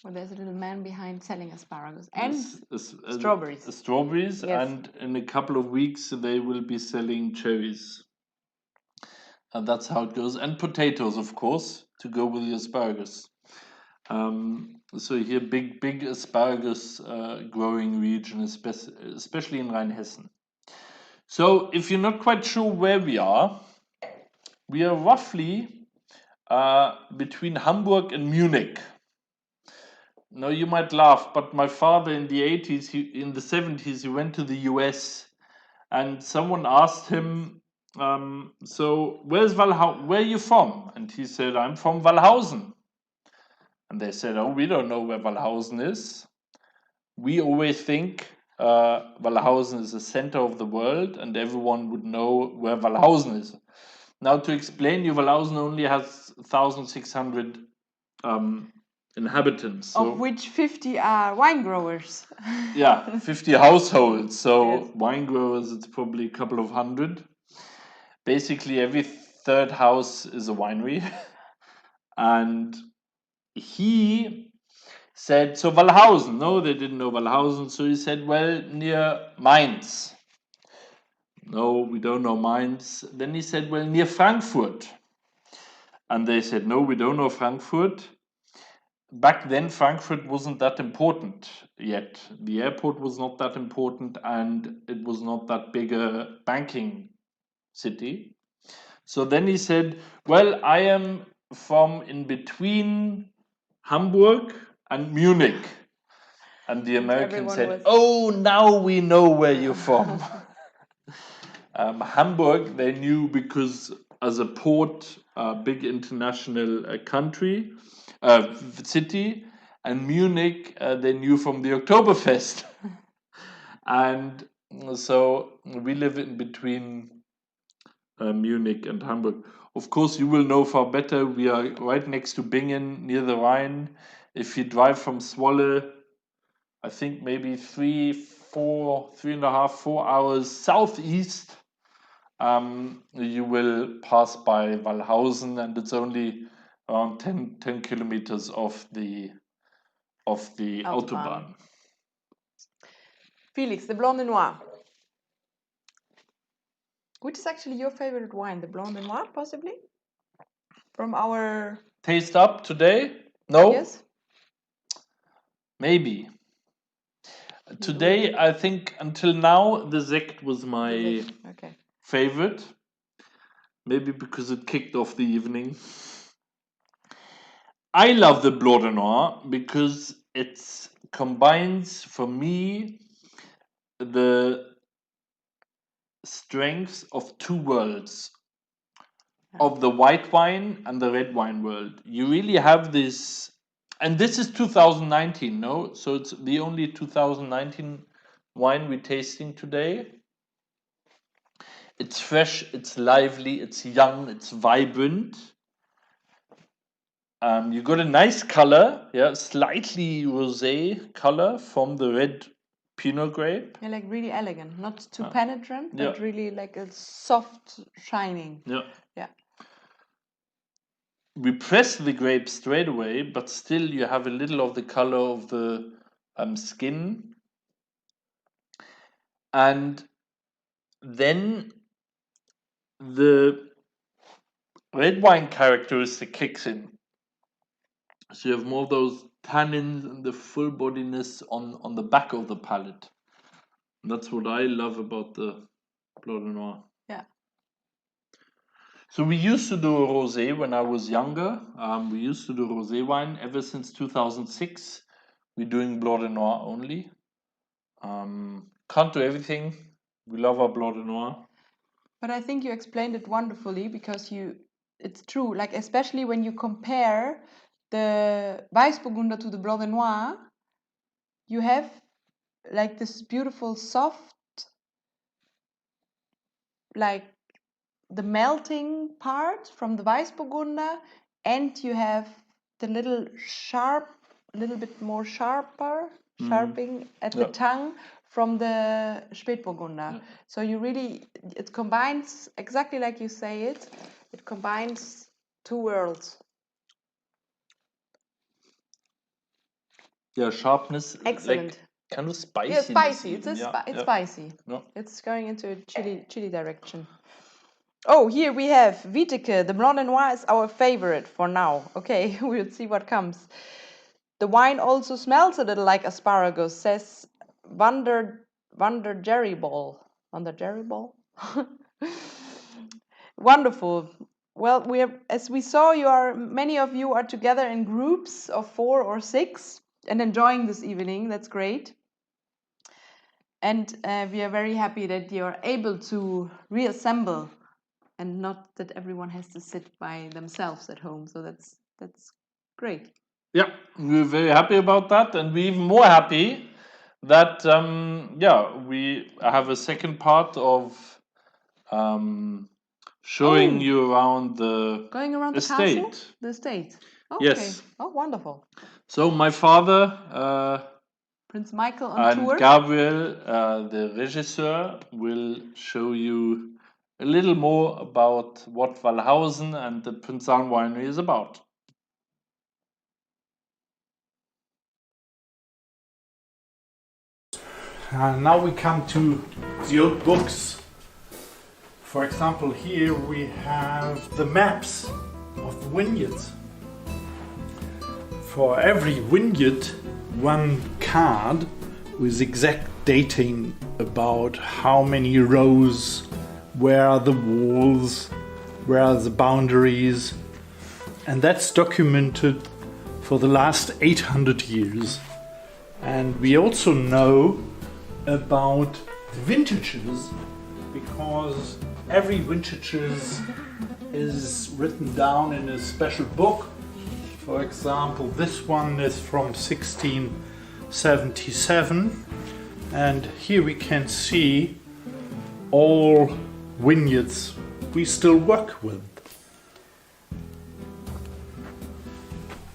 Well, there's a little man behind selling asparagus and strawberries. Yes. And in a couple of weeks they will be selling cherries. And that's how it goes. And potatoes, of course, to go with the asparagus. So here, big asparagus growing region, especially in Rheinhessen. So if you're not quite sure where we are roughly between Hamburg and Munich. Now you might laugh, but my father in the 80s, in the 70s, he went to the US, and someone asked him, so where are you from? And he said, I'm from Wallhausen. And they said, oh, we don't know where Wallhausen is. We always think Wallhausen is the center of the world and everyone would know where Wallhausen is. Now to explain you, Wallhausen only has 1,600 inhabitants. So, of which 50 are wine growers. Yeah, 50 households. So Yes. wine growers, it's probably a couple of hundred. Basically, every third house is a winery. And he said, so Wallhausen. No, they didn't know Wallhausen. So he said, well, near Mainz. No, we don't know Mainz. Then he said, well, near Frankfurt. And they said, no, we don't know Frankfurt. Back then, Frankfurt wasn't that important yet. The airport was not that important, and it was not that big a banking city. So then he said, well, I am from in between Hamburg and Munich. And the American said, oh, now we know where you're from. Hamburg, they knew because as a port, a big international city, and Munich, they knew from the Oktoberfest. And so we live in between Munich and Hamburg. Of course, you will know far better. We are right next to Bingen, near the Rhine. If you drive from Zwolle, I think maybe 3.5, 4 hours southeast, you will pass by Wallhausen, and it's only around 10 kilometers off the Autobahn. Felix, the Blanc de Noir. Which is actually your favorite wine, the Blanc de Noir, possibly? From our... Taste up today? No? Yes? Maybe. Today, I think until now, the Sekt was my favorite. Maybe because it kicked off the evening. I love the Blanc de Noir because it combines, for me, the strengths of two worlds, of the white wine and the red wine world. You really have this, and this is 2019, no? So it's the only 2019 wine we're tasting today. It's fresh, it's lively, it's young, it's vibrant. You got a nice color, slightly rosé color from the red Pinot grape. Yeah, like really elegant, not too penetrant, but really like a soft shining. Yeah. Yeah. We press the grape straight away, but still you have a little of the color of the skin. And then the red wine characteristic kicks in. So you have more of those tannins and the full bodiness on the back of the palate. And that's what I love about the Blanc de Noir. Yeah. So we used to do a rosé when I was younger. We used to do rosé wine ever since 2006. We're doing Blanc de Noir only. Can't do everything. We love our Blanc de Noir. But I think you explained it wonderfully because it's true, like especially when you compare the Weißburgunder to the Blanc de Noir, you have like this beautiful soft, like the melting part from the Weißburgunder, and you have the little bit more sharping at the tongue from the Spätburgunder. Yeah. So it combines, exactly like you say it combines two worlds. Yeah, sharpness. Excellent. Like kind of spicy. Yeah, spicy. It's spicy. Yeah. It's going into a chili direction. Oh, here we have Wiedeke. The Blanc de Noir is our favorite for now. Okay, we'll see what comes. The wine also smells a little like asparagus, says Wanderjerryball. Wonderful. Well, as we saw, many of you are together in groups of 4 or 6 and enjoying this evening. That's great. And we are very happy that you are able to reassemble and not that everyone has to sit by themselves at home. So that's great. Yeah, we're very happy about that, and we're even more happy that we have a second part of showing you around the estate. Castle? The estate. Okay. Yes. Oh, wonderful. So my father, Prince Michael on tour, and Gabriel, the regisseur, will show you a little more about what Wallhausen and the Prinz Salm winery is about. Now we come to the old books. For example, here we have the maps of vineyards. For every vineyard, one card with exact dating about how many rows, where are the walls, where are the boundaries, and that's documented for the last 800 years. And we also know about the vintages because every vintage is written down in a special book. For example, this one is from 1677, and here we can see all vineyards we still work with.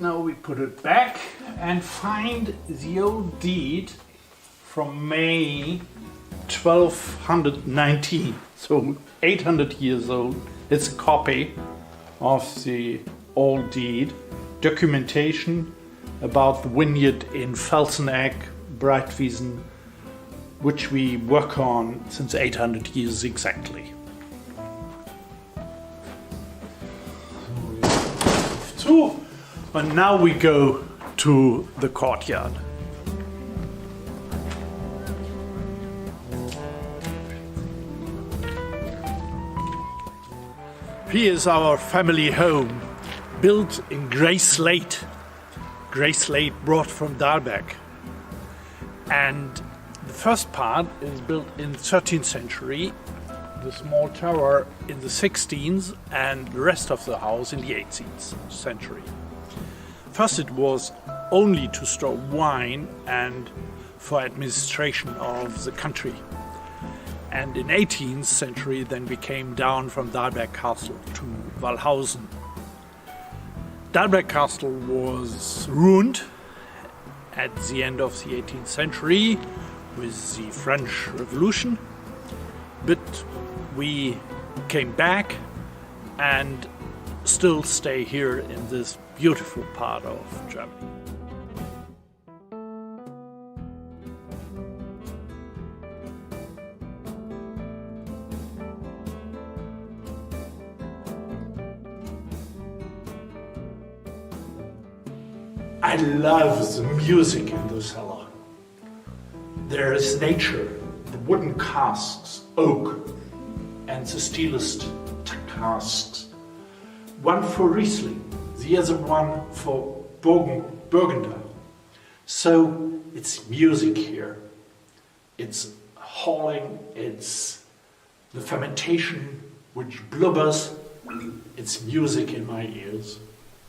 Now we put it back and find the old deed from May 1219, so 800 years old. It's a copy of the old deed, documentation about the vineyard in Felsenegg, Breitwiesen, which we work on since 800 years exactly. So, and now we go to the courtyard. Here is our family home, built in grey slate brought from Dahlberg. And the first part is built in the 13th century, the small tower in the 16th, and the rest of the house in the 18th century. First it was only to store wine and for administration of the country. And in 18th century then we came down from Dahlberg Castle to Wallhausen. Dahlberg Castle was ruined at the end of the 18th century with the French Revolution, but we came back and still stay here in this beautiful part of Germany. I love the music in the cellar. There is nature, the wooden casks, oak, and the stainless casks. One for Riesling, the other one for Burgunder. So it's music here. It's hauling, it's the fermentation which blubbers. It's music in my ears.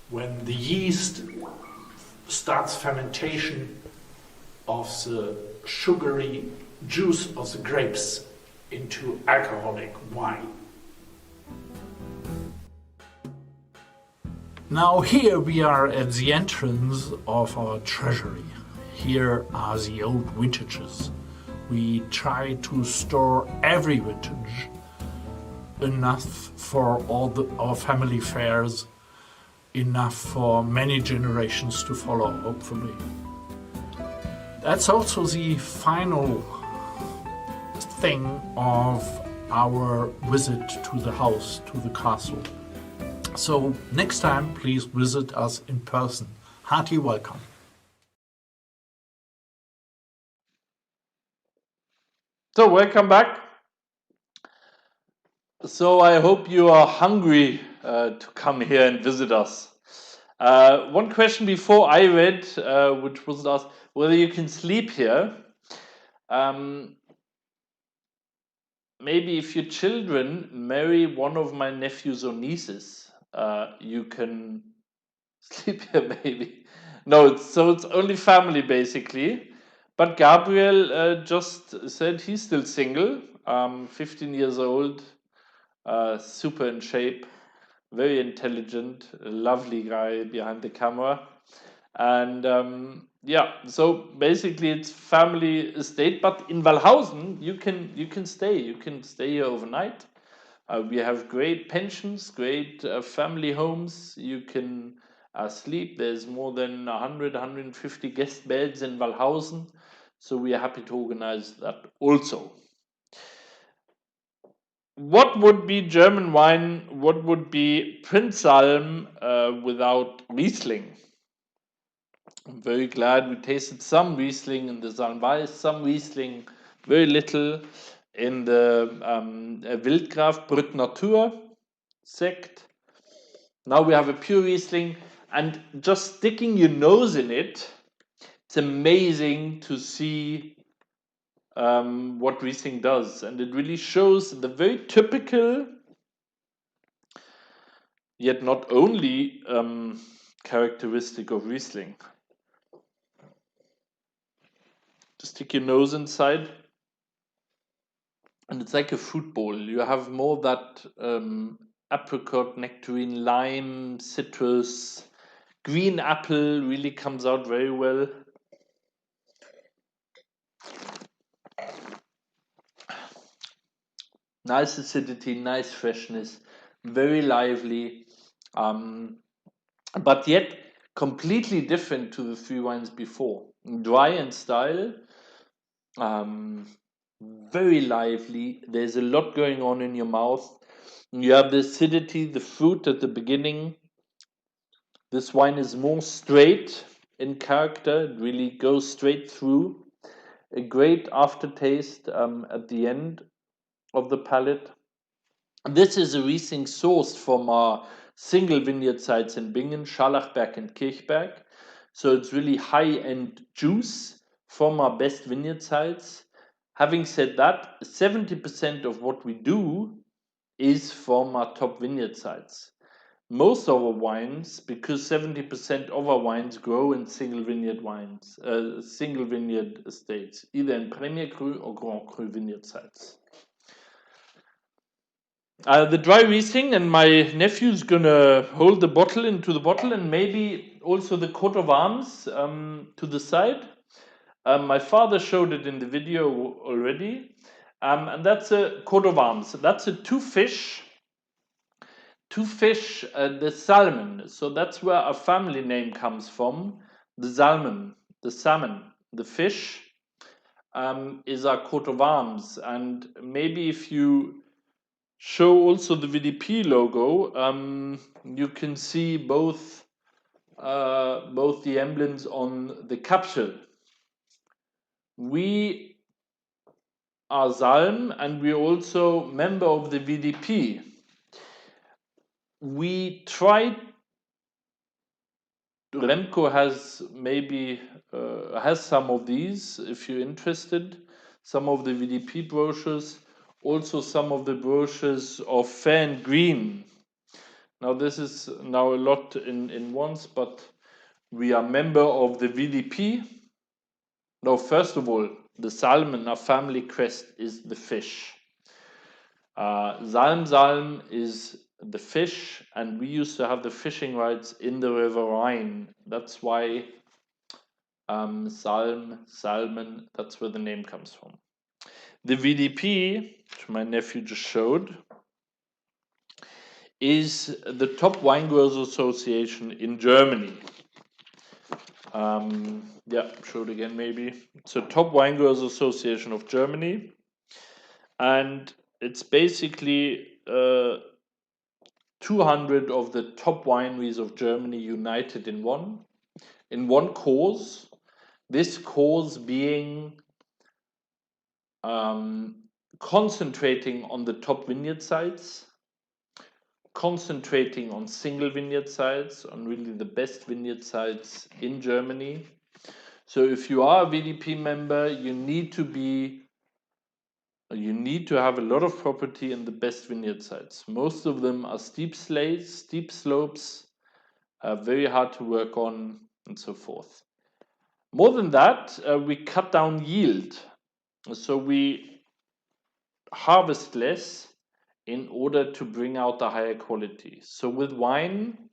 When the yeast starts fermentation of the sugary juice of the grapes into alcoholic wine. Now here we are at the entrance of our treasury. Here are the old vintages. We try to store every vintage, enough for all our family fairs, enough for many generations to follow, hopefully. That's also the final thing of our visit to the house, to the castle. So next time, please visit us in person. Hearty welcome. So welcome back. So I hope you are hungry to come here and visit us. One question before I read, which was asked, whether you can sleep here. Maybe if your children marry one of my nephews or nieces, you can sleep here maybe. No, it's only family basically. But Gabriel just said he's still single, 15 years old, super in shape, very intelligent, a lovely guy behind the camera. And yeah, so basically it's family estate, but in Wallhausen you can stay here overnight. We have great pensions, great family homes. You can sleep. There's more than 150 guest beds in Wallhausen. So we are happy to organize that also. What would be German wine? What would be Prinz Salm without Riesling? I'm very glad we tasted some Riesling in the Salm, some Riesling, very little in the Wildgraf Brut Natur sect. Now we have a pure Riesling, and just sticking your nose in it, it's amazing to see what Riesling does, and it really shows the very typical, yet not only characteristic of Riesling. Just stick your nose inside, and it's like a fruit bowl. You have more that apricot, nectarine, lime, citrus, green apple really comes out very well. Nice acidity, nice freshness, very lively, but yet completely different to the three wines before. Dry in style, very lively. There's a lot going on in your mouth. You have the acidity, the fruit at the beginning. This wine is more straight in character. It really goes straight through. A great aftertaste at the end of the palate. This is a Riesling sourced from our single vineyard sites in Bingen, Scharlachberg and Kirchberg. So it's really high-end juice from our best vineyard sites. Having said that, 70% of what we do is from our top vineyard sites. Most of our wines, because 70% of our wines grow in single vineyard estates, either in Premier Cru or Grand Cru vineyard sites. The dry Riesling, and my nephew's gonna hold the bottle into the bottle, and maybe also the coat of arms to the side. My father showed it in the video already, and that's a coat of arms. That's a two fish, the salmon. So that's where our family name comes from. The salmon, the fish, is our coat of arms. And maybe if you show also the VDP logo, you can see both the emblems on the capsule. We are Salm, and we're also member of the VDP. We tried. Remco has maybe has some of these if you're interested. Some of the VDP brochures, also some of the brochures of Fair and Green. Now this is now a lot in once, but we are member of the VDP. Now, first of all, the salmon, our family crest, is the fish. Salm is the fish, and we used to have the fishing rights in the River Rhine. That's why salmon, that's where the name comes from. The VDP, which my nephew just showed, is the top wine growers association in Germany. Yeah, show it again maybe. It's a top wine growers association of Germany, and it's basically 200 of the top wineries of Germany united in one cause. This cause being concentrating on the top vineyard sites, concentrating on single vineyard sites, on really the best vineyard sites in Germany. So if you are a VDP member, you need to have a lot of property in the best vineyard sites. Most of them are steep slopes, very hard to work on, and so forth. More than that, we cut down yield. So we harvest less in order to bring out the higher quality. So with wine,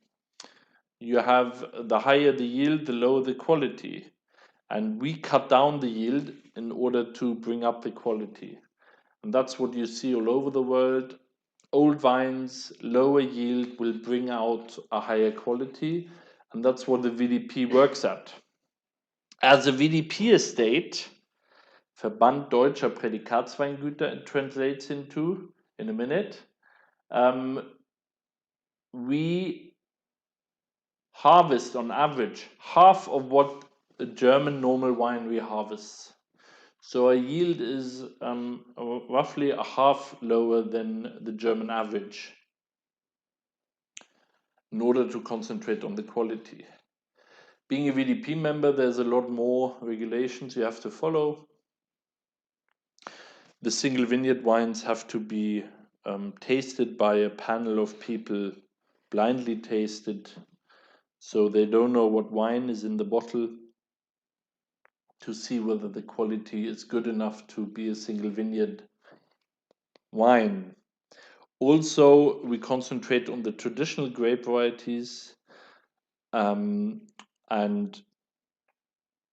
you have the higher the yield, the lower the quality. And we cut down the yield in order to bring up the quality. And that's what you see all over the world. Old vines, lower yield will bring out a higher quality. And that's what the VDP works at. As a VDP estate, Verband Deutscher Prädikatsweingüter it translates into in a minute. We harvest on average half of what a German normal winery harvests. So our yield is roughly a half lower than the German average in order to concentrate on the quality. Being a VDP member, there's a lot more regulations you have to follow. The single vineyard wines have to be tasted by a panel of people, blindly tasted, so they don't know what wine is in the bottle, to see whether the quality is good enough to be a single vineyard wine. Also, we concentrate on the traditional grape varieties and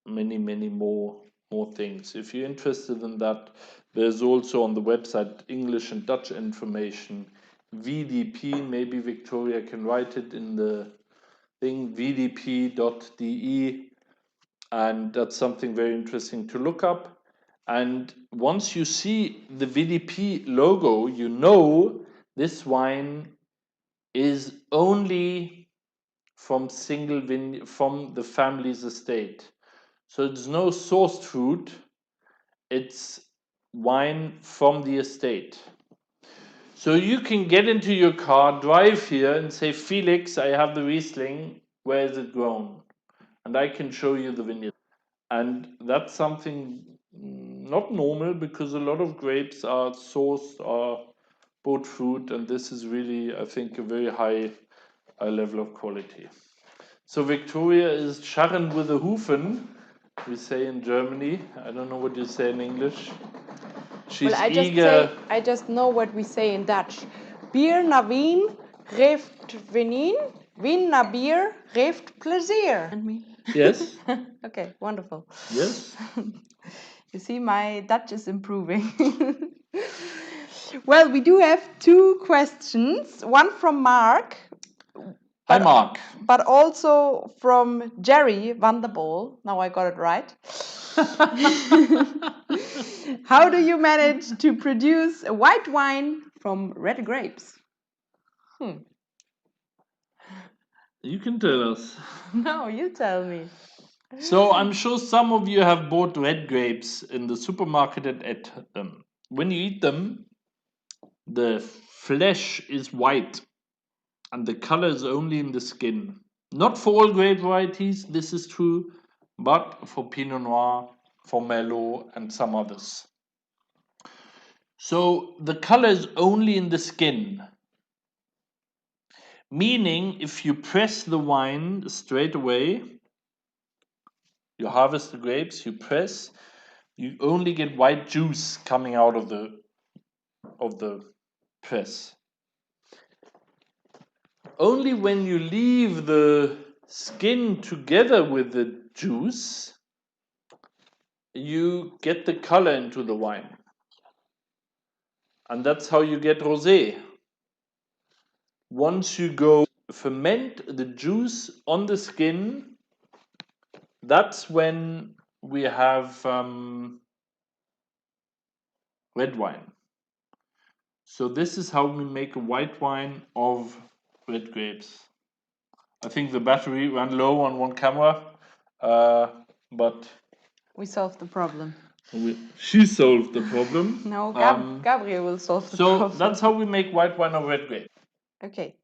many more things. If you're interested in that, there's also on the website English and Dutch information. VDP, maybe Victoria can write it in the thing, vdp.de, and that's something very interesting to look up. And once you see the VDP logo, you know this wine is only from from the family's estate. So it's no sourced fruit, it's wine from the estate. So you can get into your car, drive here and say, Felix, I have the Riesling, where is it grown? And I can show you the vineyard. And that's something not normal, because a lot of grapes are sourced, are bought fruit, and this is really, I think, a very high level of quality. So Victoria is scharren with the Hufen, we say in Germany. I don't know what you say in English. She's eager. I just know what we say in Dutch. Bier na wien geeft wenin, wien na bier geeft plezier. And me? Yes. Okay, wonderful. Yes. You see, my Dutch is improving. Well, we do have 2 questions. One from Mark. Hi, Mark. But also from Jerry van der Bol. Now I got it right. How do you manage to produce a white wine from red grapes? You can tell us. No, you tell me. So I'm sure some of you have bought red grapes in the supermarket and ate them. When you eat them, the flesh is white and the color is only in the skin. Not for all grape varieties, this is true, but for Pinot Noir, for Merlot, and some others. So the color is only in the skin. Meaning, if you press the wine straight away, you harvest the grapes, you press, you only get white juice coming out of the press. Only when you leave the skin together with the juice, you get the color into the wine. And that's how you get rosé. Once you go ferment the juice on the skin, that's when we have red wine. So this is how we make a white wine of red grapes. I think the battery ran low on one camera, but we solved the problem. She solved the problem. No, Gabriel will solve the problem. So that's how we make white wine of red grape. Okay.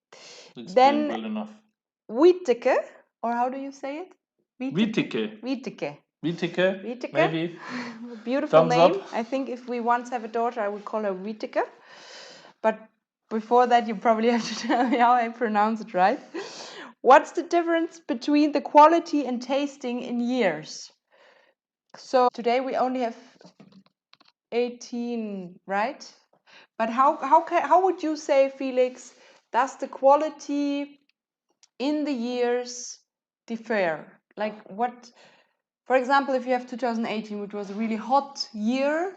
Explained well enough. Wieteke, or how do you say it? Wieteke. Wieteke. Wieteke, maybe. Beautiful Thumbs name. up. I think if we once have a daughter, I would call her Wieteke. But before that, you probably have to tell me how I pronounce it right. What's the difference between the quality and tasting in years? So today we only have 18, right? But how would you say, Felix, does the quality in the years differ? Like what, for example, if you have 2018, which was a really hot year,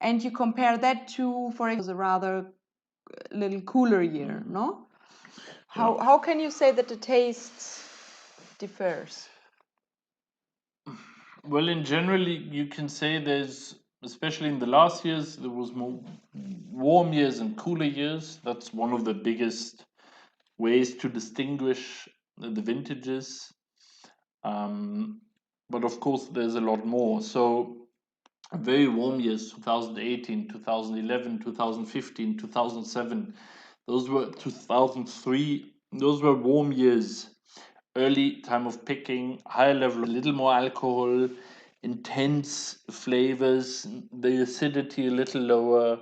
and you compare that to, for example, a rather little cooler year, no? How can you say that the taste differs? Well, in general, you can say there's especially in the last years, there was more warm years and cooler years. That's one of the biggest ways to distinguish the vintages. But of course, there's a lot more. So very warm years, 2018, 2011, 2015, 2007. Those were 2003. Those were warm years. Early time of picking, higher level, a little more alcohol, intense flavors, the acidity a little lower.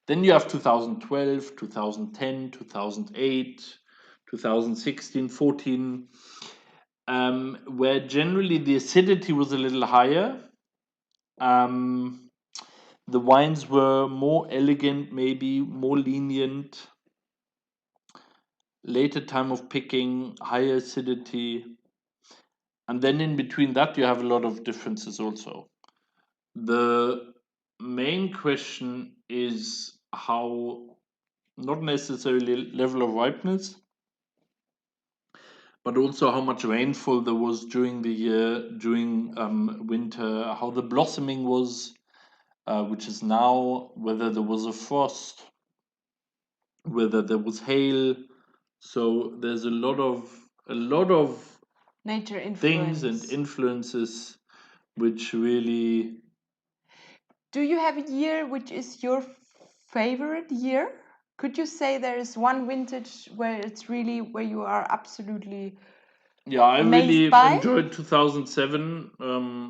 Then you have 2012, 2010, 2008, 2016, 14, where generally the acidity was a little higher. The wines were more elegant, maybe more lenient. Later time of picking, higher acidity. And then in between that, you have a lot of differences also. The main question is how, not necessarily level of ripeness, but also how much rainfall there was during the year, during winter, how the blossoming was, which is now, whether there was a frost, whether there was hail. So there's a lot of Nature things and influence. influences which really. Do you have a year which is your favorite year? Could you say there is one vintage where it's really where you are absolutely Yeah, I amazed really by? enjoyed 2007.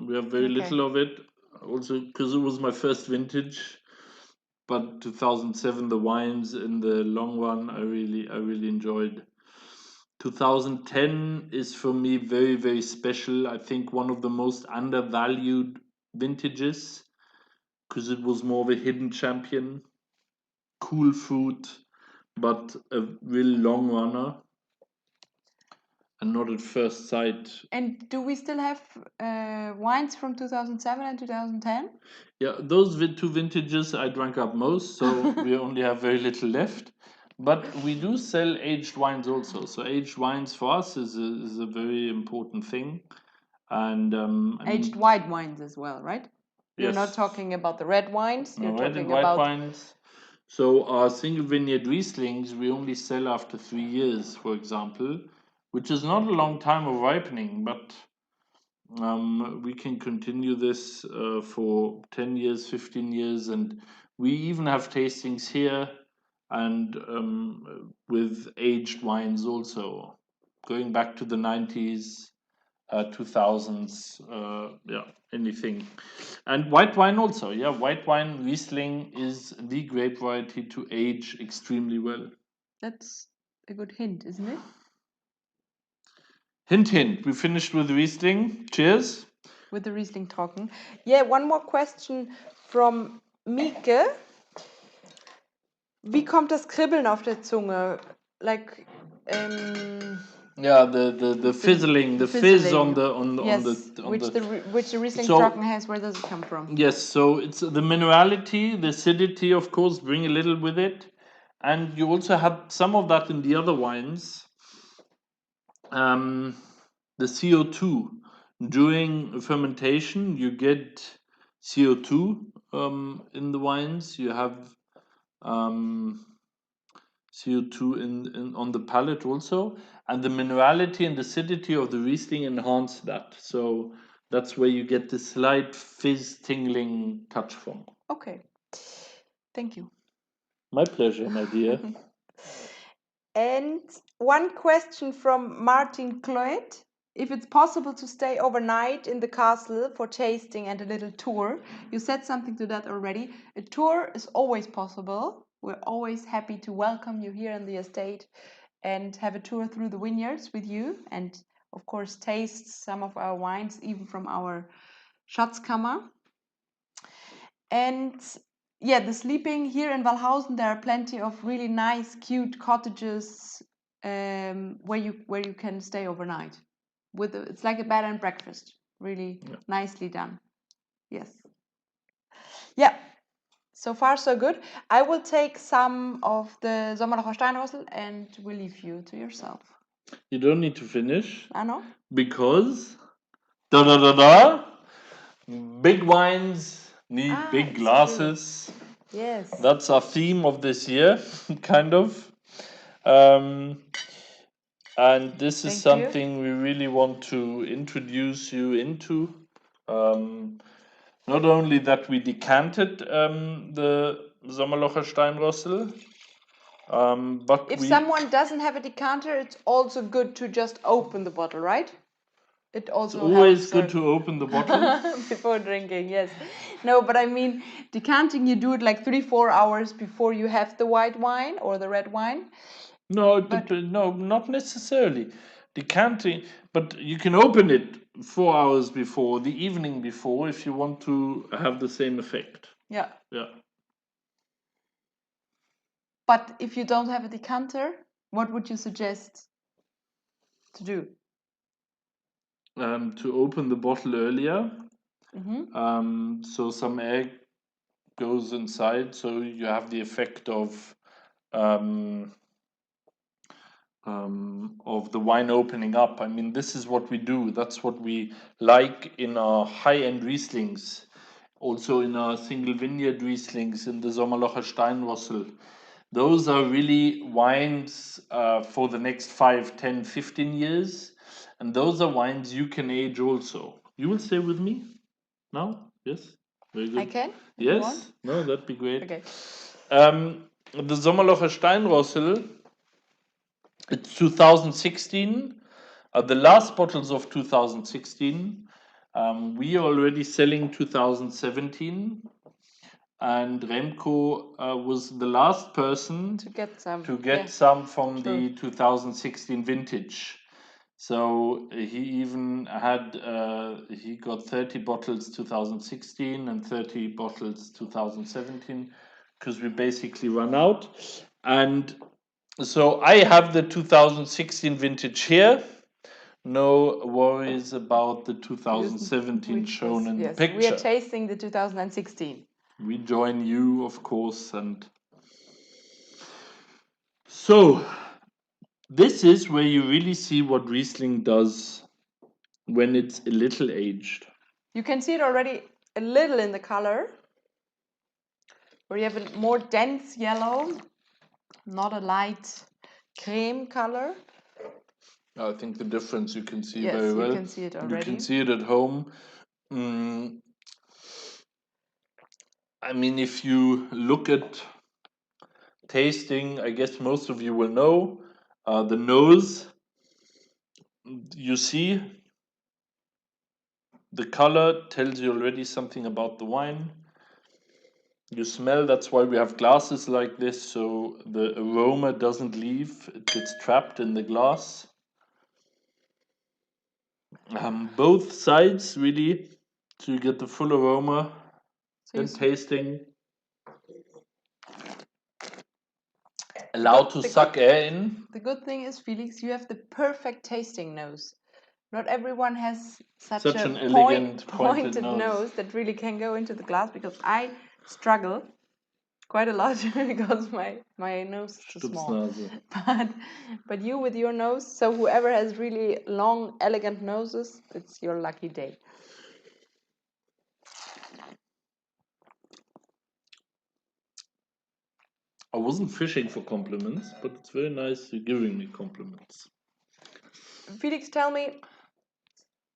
We have very Okay. little of it, also because it was my first vintage. But 2007, the wines in the long run, I really enjoyed. 2010 is for me very, very special. I think one of the most undervalued vintages because it was more of a hidden champion, cool fruit, but a real long runner and not at first sight. And do we still have wines from 2007 and 2010? Yeah, those two vintages I drank up most, so we only have very little left. But we do sell aged wines also. So aged wines for us is a very important thing. And Aged white wines as well, right? You're not yes, talking about the red wines. You're no, red and talking white about wines. So our single vineyard Rieslings we only sell after 3 years, for example, which is not a long time of ripening, but we can continue this for 10 years, 15 years, and we even have tastings here and with aged wines also, going back to the 90s, 2000s, yeah, anything. And white wine also, yeah, white wine Riesling is the grape variety to age extremely well. that's a good hint, isn't it? Hint, hint. We finished with Riesling. Cheers. With the Riesling Trocken. Yeah, one more question from Mieke. Wie kommt das Kribbeln auf der Zunge? Like, Yeah, the fizzling, the fizz on the yes, which the Riesling So- Trocken has. Where does it come from? Yes, so it's the minerality, the acidity, of course, bring a little with it, and you also had some of that in the other wines. The CO2 during fermentation, you get CO2 in the wines. You have CO2 in on the palate also, and the minerality and acidity of the Riesling enhance that. So that's where you get the slight fizz tingling touch from. Okay. Thank you. My pleasure, my dear. And one question from Martin Cloyd. If it's possible to stay overnight in the castle for tasting and a little tour. You said something to that already. A tour is always possible. We're always happy to welcome you here in the estate and have a tour through the vineyards with you. And of course, taste some of our wines, even from our Schatzkammer. And yeah, the sleeping here in Walhausen, there are plenty of really nice, cute cottages where you can stay overnight. It's like a bed and breakfast, really nicely done. Yes. Yeah. So far, so good. I will take some of the Sommerlocher Steinrössel and will leave you to yourself. You don't need to finish I know. because big wines need big it's glasses. true. Yes. That's our theme of this year, kind of. And this is Thank something we really want to introduce you into. Not only that we decanted the Sommerlocher Steinrossel, but If we... someone doesn't have a decanter, it's also good to just open the bottle, right? It also It's always helps, good to open the bottle. before drinking, yes. No, but I mean, decanting, you do it like 3-4 hours before you have the white wine or the red wine. No, But- no, not necessarily. Decanting, but you can open it 4 hours before, the evening before, if you want to have the same effect. Yeah. Yeah. But if you don't have a decanter, what would you suggest to do? To open the bottle earlier. Mm-hmm. So some egg goes inside, so you have the effect of the wine opening up. I mean, this is what we do. That's what we like in our high-end Rieslings, also in our single vineyard Rieslings, in the Sommerlocher Steinrossel. Those are really wines for the next 5, 10, 15 years. And those are wines you can age also. You will stay with me now? Yes? Very good. I can? If you want. Yes? No, that'd be great. Okay. The Sommerlocher Steinrossel, it's 2016. The last bottles of 2016. We are already selling 2017. And Remco was the last person To get some. some from true. the 2016 vintage. So he even had, he got 30 bottles 2016 and 30 bottles 2017, because we basically run out. And so I have the 2016 vintage here. No worries about the 2017 Which shown was- in yes, the picture. we are tasting the 2016. We join you, of course, and so this is where you really see what Riesling does when it's a little aged. You can see it already a little in the color, where you have a more dense yellow, not a light cream color. I think the difference you can see Yes, very well. you can see it You already. can see it at home. I mean, if you look at tasting, I guess most of you will know the nose. You see, the color tells you already something about the wine. You smell, that's why we have glasses like this, so the aroma doesn't leave, it gets trapped in the glass. Both sides, really, so you get the full aroma. So Then tasting. Allowed to suck air in. The good thing is, Felix, you have the perfect tasting nose. Not everyone has such an a elegant, pointed nose that really can go into the glass, because I struggle quite a lot because my nose is too small. Stupsnase. But you with your nose, so whoever has really long, elegant noses, it's your lucky day. I wasn't fishing for compliments, but it's very nice you're giving me compliments. Felix, tell me,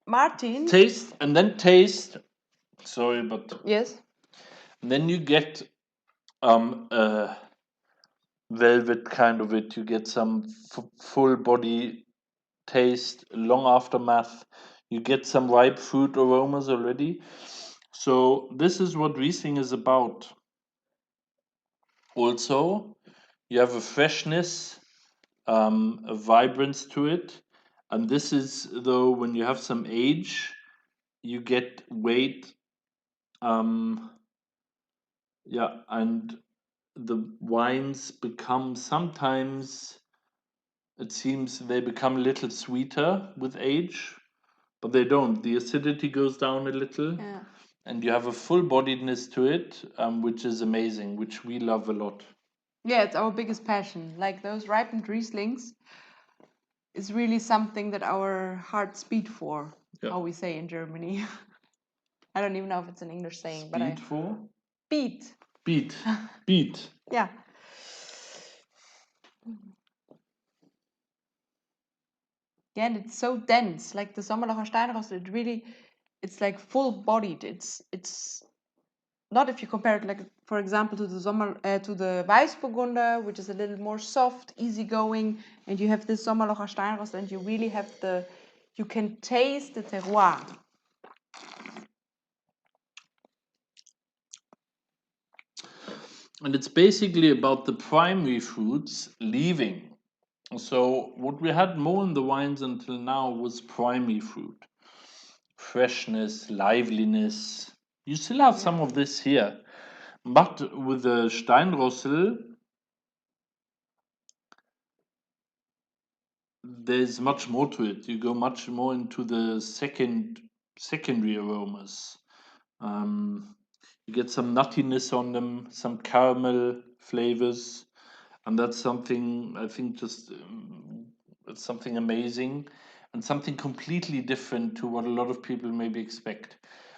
Martin. Taste, and then taste. Sorry, but Yes. and then you get velvet kind of it. You get some full body taste, long aftermath. You get some ripe fruit aromas already. So this is what Riesling is about. Also, you have a freshness, a vibrance to it. And this is, though, when you have some age, you get weight. And the wines become sometimes, it seems they become a little sweeter with age, but they don't. The acidity goes down a little, and you have a full bodiedness to it, which is amazing, which we love a lot. Yeah, it's our biggest passion. Like those ripened Rieslings is really something that our hearts beat for, how we say in Germany. I don't even know if it's an English saying, but Speed for? beet. Beet. Beet. Yeah. Yeah, and it's so dense. Like the Sommerlocher Steinrostel, it's like full-bodied. It's not if you compare it, like for example, to the Weißburgunder, which is a little more soft, easygoing, and you have this Sommerlocher Steinrostel, and you really have you can taste the terroir. And it's basically about the primary fruits leaving. So what we had more in the wines until now was primary fruit. Freshness, liveliness. You still have some of this here. But with the Steinrossel, there's much more to it. You go much more into the secondary aromas. You get some nuttiness on them, some caramel flavors, and that's something I think it's something amazing and something completely different to what a lot of people maybe expect.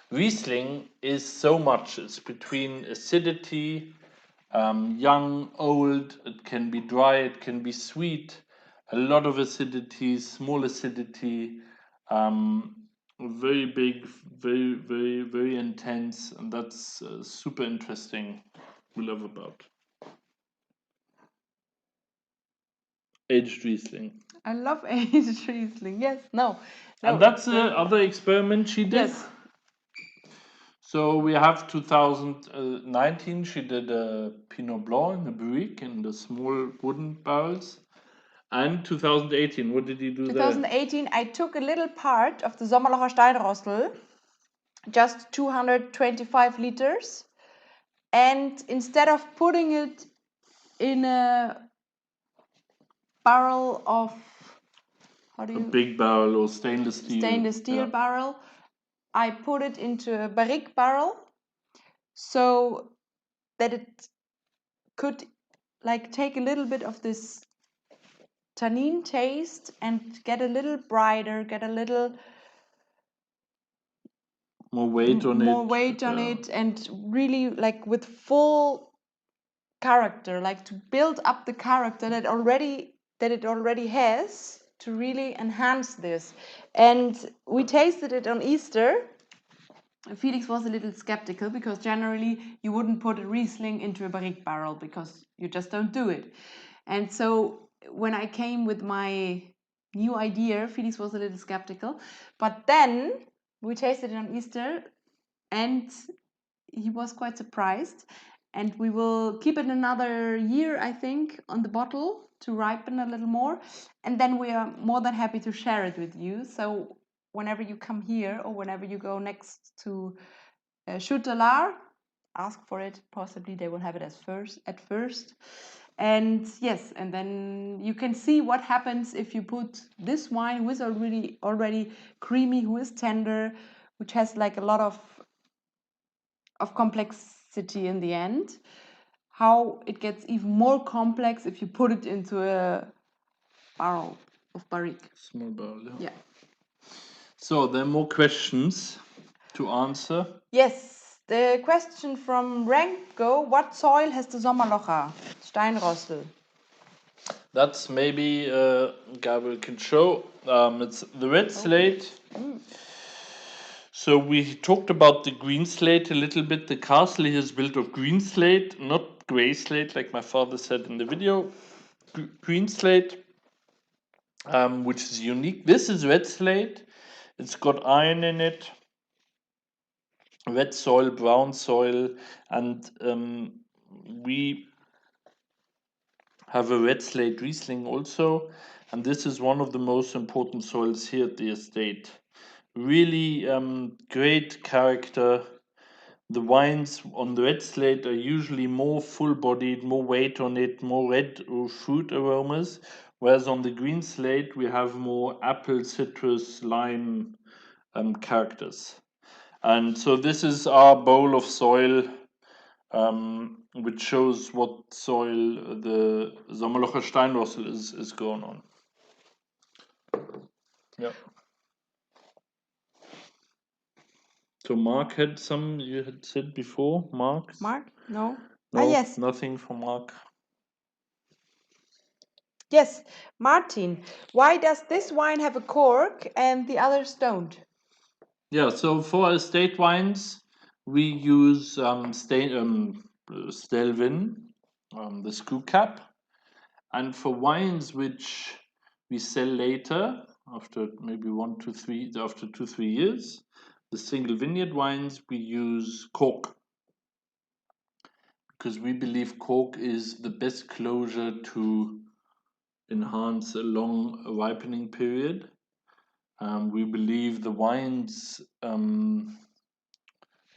Riesling is so much. It's between acidity, young, old. It can be dry. It can be sweet. A lot of acidity, small acidity. Very big, very intense, and that's super interesting. We love about aged Riesling. I love aged Riesling. Yes, no. And that's the other experiment she did. Yes. So we have 2019. She did a Pinot Blanc in the barrique in the small wooden barrels. And 2018, what did you do 2018, I took a little part of the Sommerlocher Steinrostel, just 225 liters, and instead of putting it in a barrel of, A big barrel or stainless steel. Barrel, I put it into a barrique barrel so that it could like take a little bit of this tannin taste and get a little brighter, get a little more weight on it, and really like with full character, like to build up the character that it already has, to really enhance this. And we tasted it on Easter. Felix was a little skeptical because generally you wouldn't put a Riesling into a barrique barrel because you just don't do it. And so when I came with my new idea, Felix was a little skeptical. But then we tasted it on Easter and he was quite surprised. And we will keep it another year, I think, on the bottle to ripen a little more. And then we are more than happy to share it with you. So whenever you come here or whenever you go next to Schuttelaar, ask for it. Possibly they will have it at first. And yes, and then you can see what happens if you put this wine, who is already creamy, who is tender, which has like a lot of complexity in the end, how it gets even more complex if you put it into a barrel of barrique. Small barrel, Yeah. So there are more questions to answer. Yes, the question from Ranko: what soil has the Sommerlocher Steinrostel? That's maybe Gabriel can show. It's the red slate. So we talked about the green slate a little bit. The castle here is built of green slate, not gray slate like my father said in the video. Green slate, which is unique. This is red slate. It's got iron in it. Red soil, brown soil, and we have a red slate Riesling also, and this is one of the most important soils here at the estate. Really great character. The wines on the red slate are usually more full-bodied, more weight on it, more red or fruit aromas, whereas on the green slate we have more apple, citrus, lime characters. And so this is our bowl of soil, which shows what soil the Sommerlocher Steinrostel is grown on. Yeah. So Mark had some, you had said before, Mark? Mark? No? No, Yes. nothing from Mark. Yes. Martin, why does this wine have a cork and the others don't? Yeah, so for estate wines, we use Stellvin, the screw cap. And for wines which we sell later, after maybe 2-3 years, the single vineyard wines, we use cork. Because we believe cork is the best closure to enhance a long ripening period. We believe the wines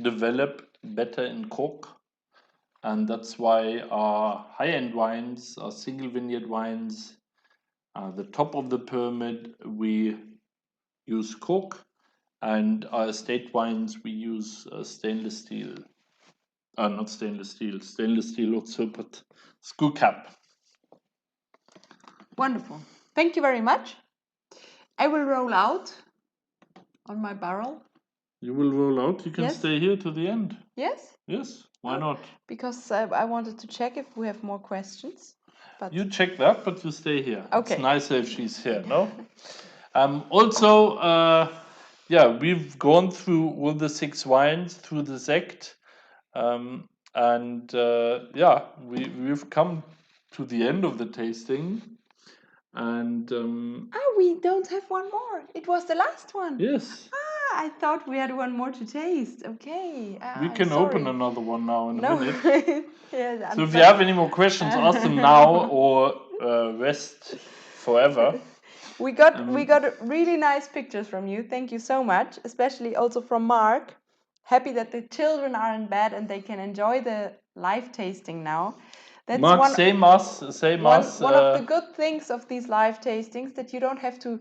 develop better in cork, and that's why our high-end wines, our single vineyard wines, the top of the pyramid, we use cork, and our estate wines we use stainless steel. Not stainless steel also, but screw cap. Wonderful. Thank you very much. I will roll out on my barrel. You will roll out. You can Yes. stay here to the end. Yes? Yes, why not? Because I wanted to check if we have more questions. But You check that, but you stay here. Okay. It's nicer if she's here, no? Also, we've gone through all the 6 wines through the Sect. We've come to the end of the tasting. And we don't have one more. It was the last one. yes, I thought we had one more to taste. Okay. we can open another one now in a minute. Yeah, So if you have any more questions, ask them now or rest forever. We got really nice pictures from you. Thank you so much, especially also from Mark. Happy that the children are in bed and they can enjoy the live tasting now. That's Mark, one of the good things of these live tastings, that you don't have to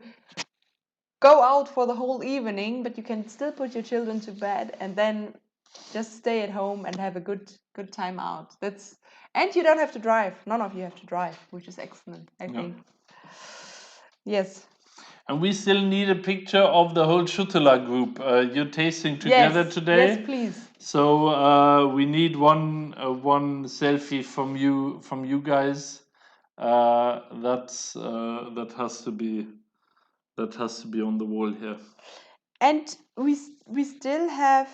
go out for the whole evening, but you can still put your children to bed and then just stay at home and have a good time out. And you don't have to drive. None of you have to drive, which is excellent, I think. Yes. And we still need a picture of the whole Schuttelaar group. You're tasting together today. Yes, please. So we need one selfie from you guys. That has to be on the wall here. And we still have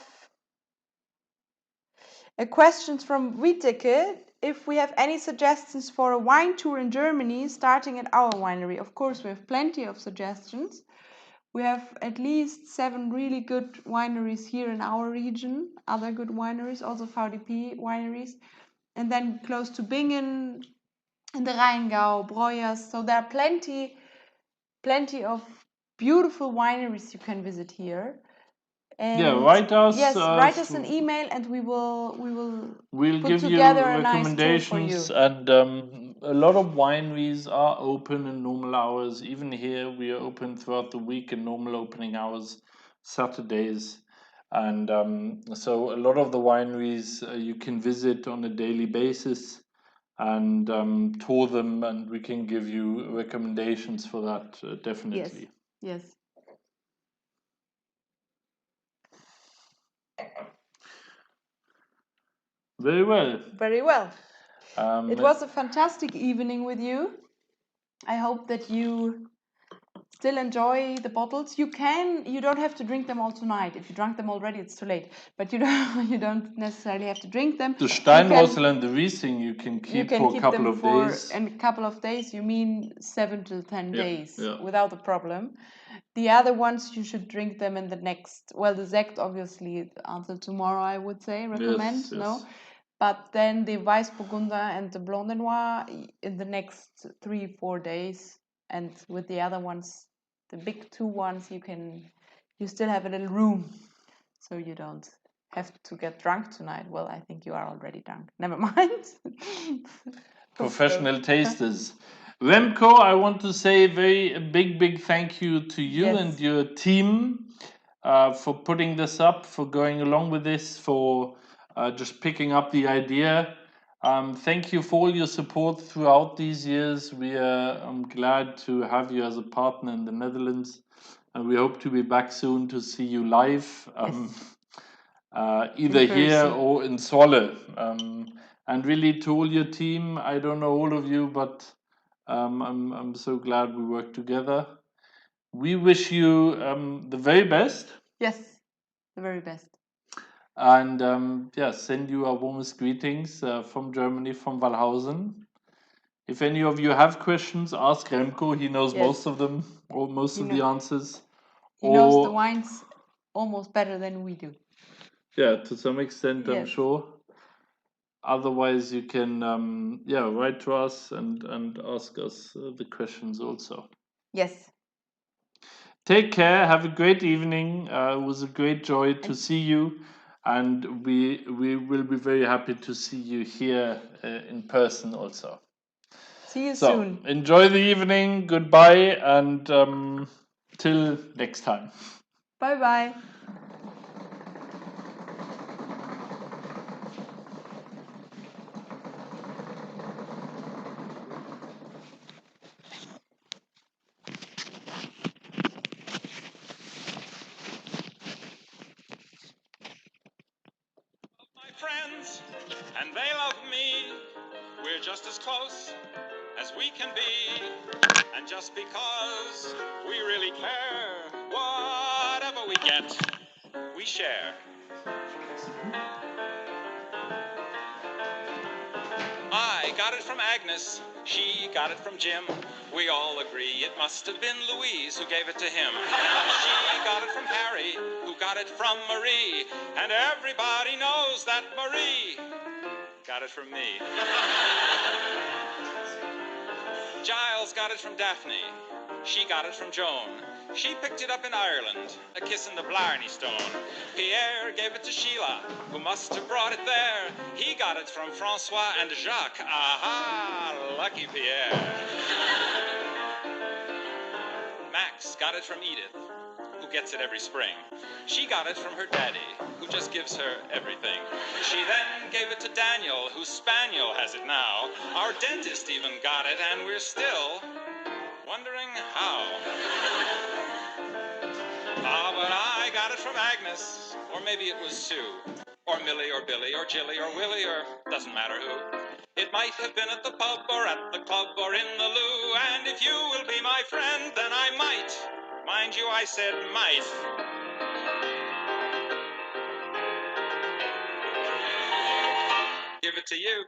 a question from Wieteke. If we have any suggestions for a wine tour in Germany starting at our winery. Of course, we have plenty of suggestions. We have at least 7 really good wineries here in our region, other good wineries, also VDP wineries. And then close to Bingen, in the Rheingau, Breuers. So there are plenty of beautiful wineries you can visit here. And write us. Yes, write us an email, and we'll put give together you a nice tour for you. recommendations. And a lot of wineries are open in normal hours. Even here, we are open throughout the week in normal opening hours, Saturdays. And so a lot of the wineries you can visit on a daily basis and tour them, and we can give you recommendations for that, definitely. Yes. Very well. Very well. It was a fantastic evening with you. I hope that you still enjoy the bottles. You don't have to drink them all tonight. If you drank them already, it's too late. But you don't necessarily have to drink them. The Steinrosel and the Riesling you can keep for a couple of days. And a couple of days, you mean 7 to 10 days without a problem. The other ones, you should drink them in the next, the Sekt obviously until tomorrow, I would say, recommend, yes. no? But then the Weißburgunder and the Blanc de Noir in the next 3-4 days. And with the other ones, the big 2 ones, you still have a little room. So you don't have to get drunk tonight. Well, I think you are already drunk. Never mind. Professional tasters. Remco, I want to say a big thank you to you and your team for putting this up, for going along with this, for just picking up the idea. Thank you for all your support throughout these years. I'm glad to have you as a partner in the Netherlands, and we hope to be back soon to see you live. either here person. or in Zwolle. And really to all your team, I don't know all of you, but I'm so glad we work together. We wish you the very best. Yes, the very best. And send you our warmest greetings from Germany, from Wallhausen. If any of you have questions, ask Remco. He knows Yes. most of them, or most of the answers. He knows the wines almost better than we do. Yeah, to some extent, I'm Yes. sure. Otherwise, you can write to us and ask us the questions also. Yes. Take care. Have a great evening. It was a great joy to see you, and we will be very happy to see you here in person also. See you So soon. enjoy the evening. Goodbye, and till next time. Bye bye. Friends, and they love me. We're just as close as we can be. And just because we really care, whatever we get, we share. I got it from Agnes, she got it from Jim. We all agree it must have been Louise who gave it to him. She got it from Harry, who got it from Marie. And everybody knows that Marie got it from me. Giles got it from Daphne. She got it from Joan. She picked it up in Ireland, a kiss in the Blarney Stone. Pierre gave it to Sheila, who must have brought it there. He got it from Francois and Jacques. Aha, lucky Pierre. Max got it from Edith, who gets it every spring. She got it from her daddy, who just gives her everything. She then gave it to Daniel, whose spaniel has it now. Our dentist even got it, and we're still wondering how. But I got it from Agnes, or maybe it was Sue, or Millie, or Billy, or Jilly, or Willie, or doesn't matter who. It might have been at the pub, or at the club, or in the loo. And if you will be my friend, then I might. Mind you, I said might. Give it to you.